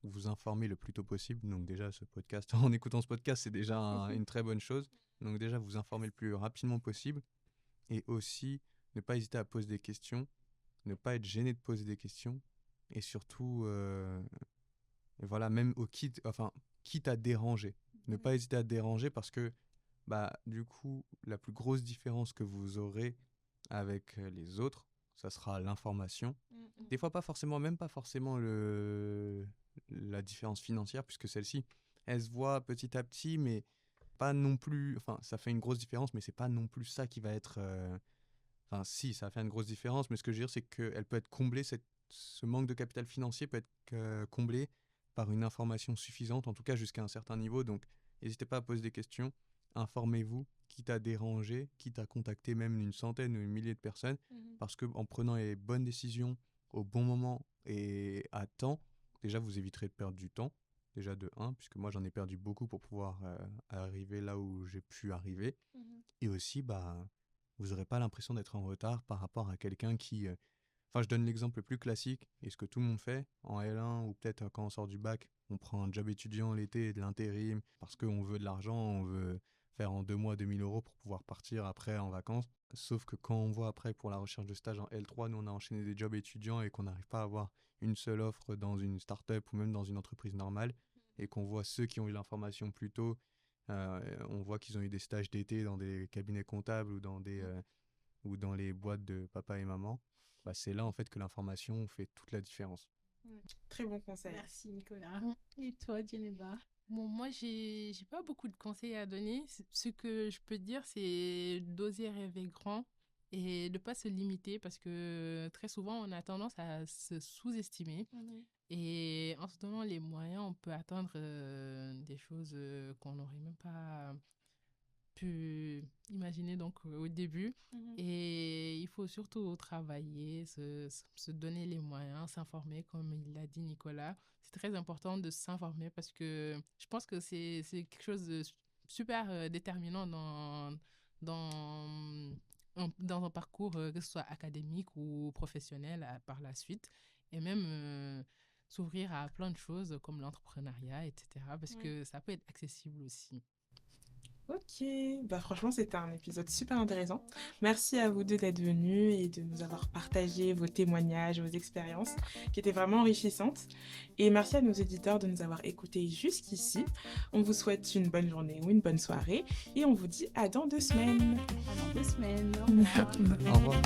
vous informer le plus tôt possible. Donc déjà, ce podcast, en écoutant ce podcast, c'est déjà une très bonne chose. Donc déjà, vous informer le plus rapidement possible. Et aussi, ne pas hésiter à poser des questions, ne pas être gêné de poser des questions. Et surtout, et voilà, même quitte à déranger. Ne pas hésiter à déranger parce que, bah, du coup, la plus grosse différence que vous aurez avec les autres, ça sera l'information. Des fois, même pas forcément la différence financière, puisque celle-ci, elle se voit petit à petit, mais pas non plus. Enfin, ça fait une grosse différence, mais c'est pas non plus ça qui va être. Enfin, si, ça va faire une grosse différence, mais ce que je veux dire, c'est qu'elle peut être comblée, ce manque de capital financier peut être comblé par une information suffisante, en tout cas jusqu'à un certain niveau. Donc, n'hésitez pas à poser des questions, informez-vous, quitte à déranger, quitte à contacter même une centaine ou une millier de personnes, parce qu'en prenant les bonnes décisions au bon moment et à temps, déjà vous éviterez de perdre du temps, déjà de 1, puisque moi j'en ai perdu beaucoup pour pouvoir arriver là où j'ai pu arriver, et aussi, bah, vous n'aurez pas l'impression d'être en retard par rapport à quelqu'un qui... Enfin, je donne l'exemple le plus classique, et ce que tout le monde fait, en L1 ou peut-être quand on sort du bac, on prend un job étudiant l'été et de l'intérim parce qu'on veut de l'argent, on veut faire en 2 mois 2 000 € pour pouvoir partir après en vacances. Sauf que quand on voit après pour la recherche de stage en L3, nous on a enchaîné des jobs étudiants et qu'on n'arrive pas à avoir une seule offre dans une start-up ou même dans une entreprise normale, et qu'on voit ceux qui ont eu l'information plus tôt, on voit qu'ils ont eu des stages d'été dans des cabinets comptables ou dans les boîtes de papa et maman. Bah, c'est là en fait que l'information fait toute la différence. Très bon conseil. Merci Nicolas. Et toi, Djeneba? Bon, moi, j'ai pas beaucoup de conseils à donner. Ce que je peux dire, c'est d'oser rêver grand et de pas se limiter parce que très souvent, on a tendance à se sous-estimer. Et en se donnant les moyens, on peut atteindre des choses qu'on n'aurait même pas pu imaginer donc au début. Et il faut surtout travailler, se donner les moyens, s'informer, comme il l'a dit Nicolas. C'est très important de s'informer parce que je pense que c'est quelque chose de super déterminant dans, dans un parcours, que ce soit académique ou professionnel par la suite. Et même s'ouvrir à plein de choses comme l'entrepreneuriat, etc. Parce que ça peut être accessible aussi. Ok, bah franchement c'était un épisode super intéressant. Merci à vous deux d'être venus et de nous avoir partagé vos témoignages, vos expériences qui étaient vraiment enrichissantes. Et merci à nos éditeurs de nous avoir écoutés jusqu'ici. On vous souhaite une bonne journée ou une bonne soirée et on vous dit à dans 2 semaines. À dans 2 semaines. Au revoir.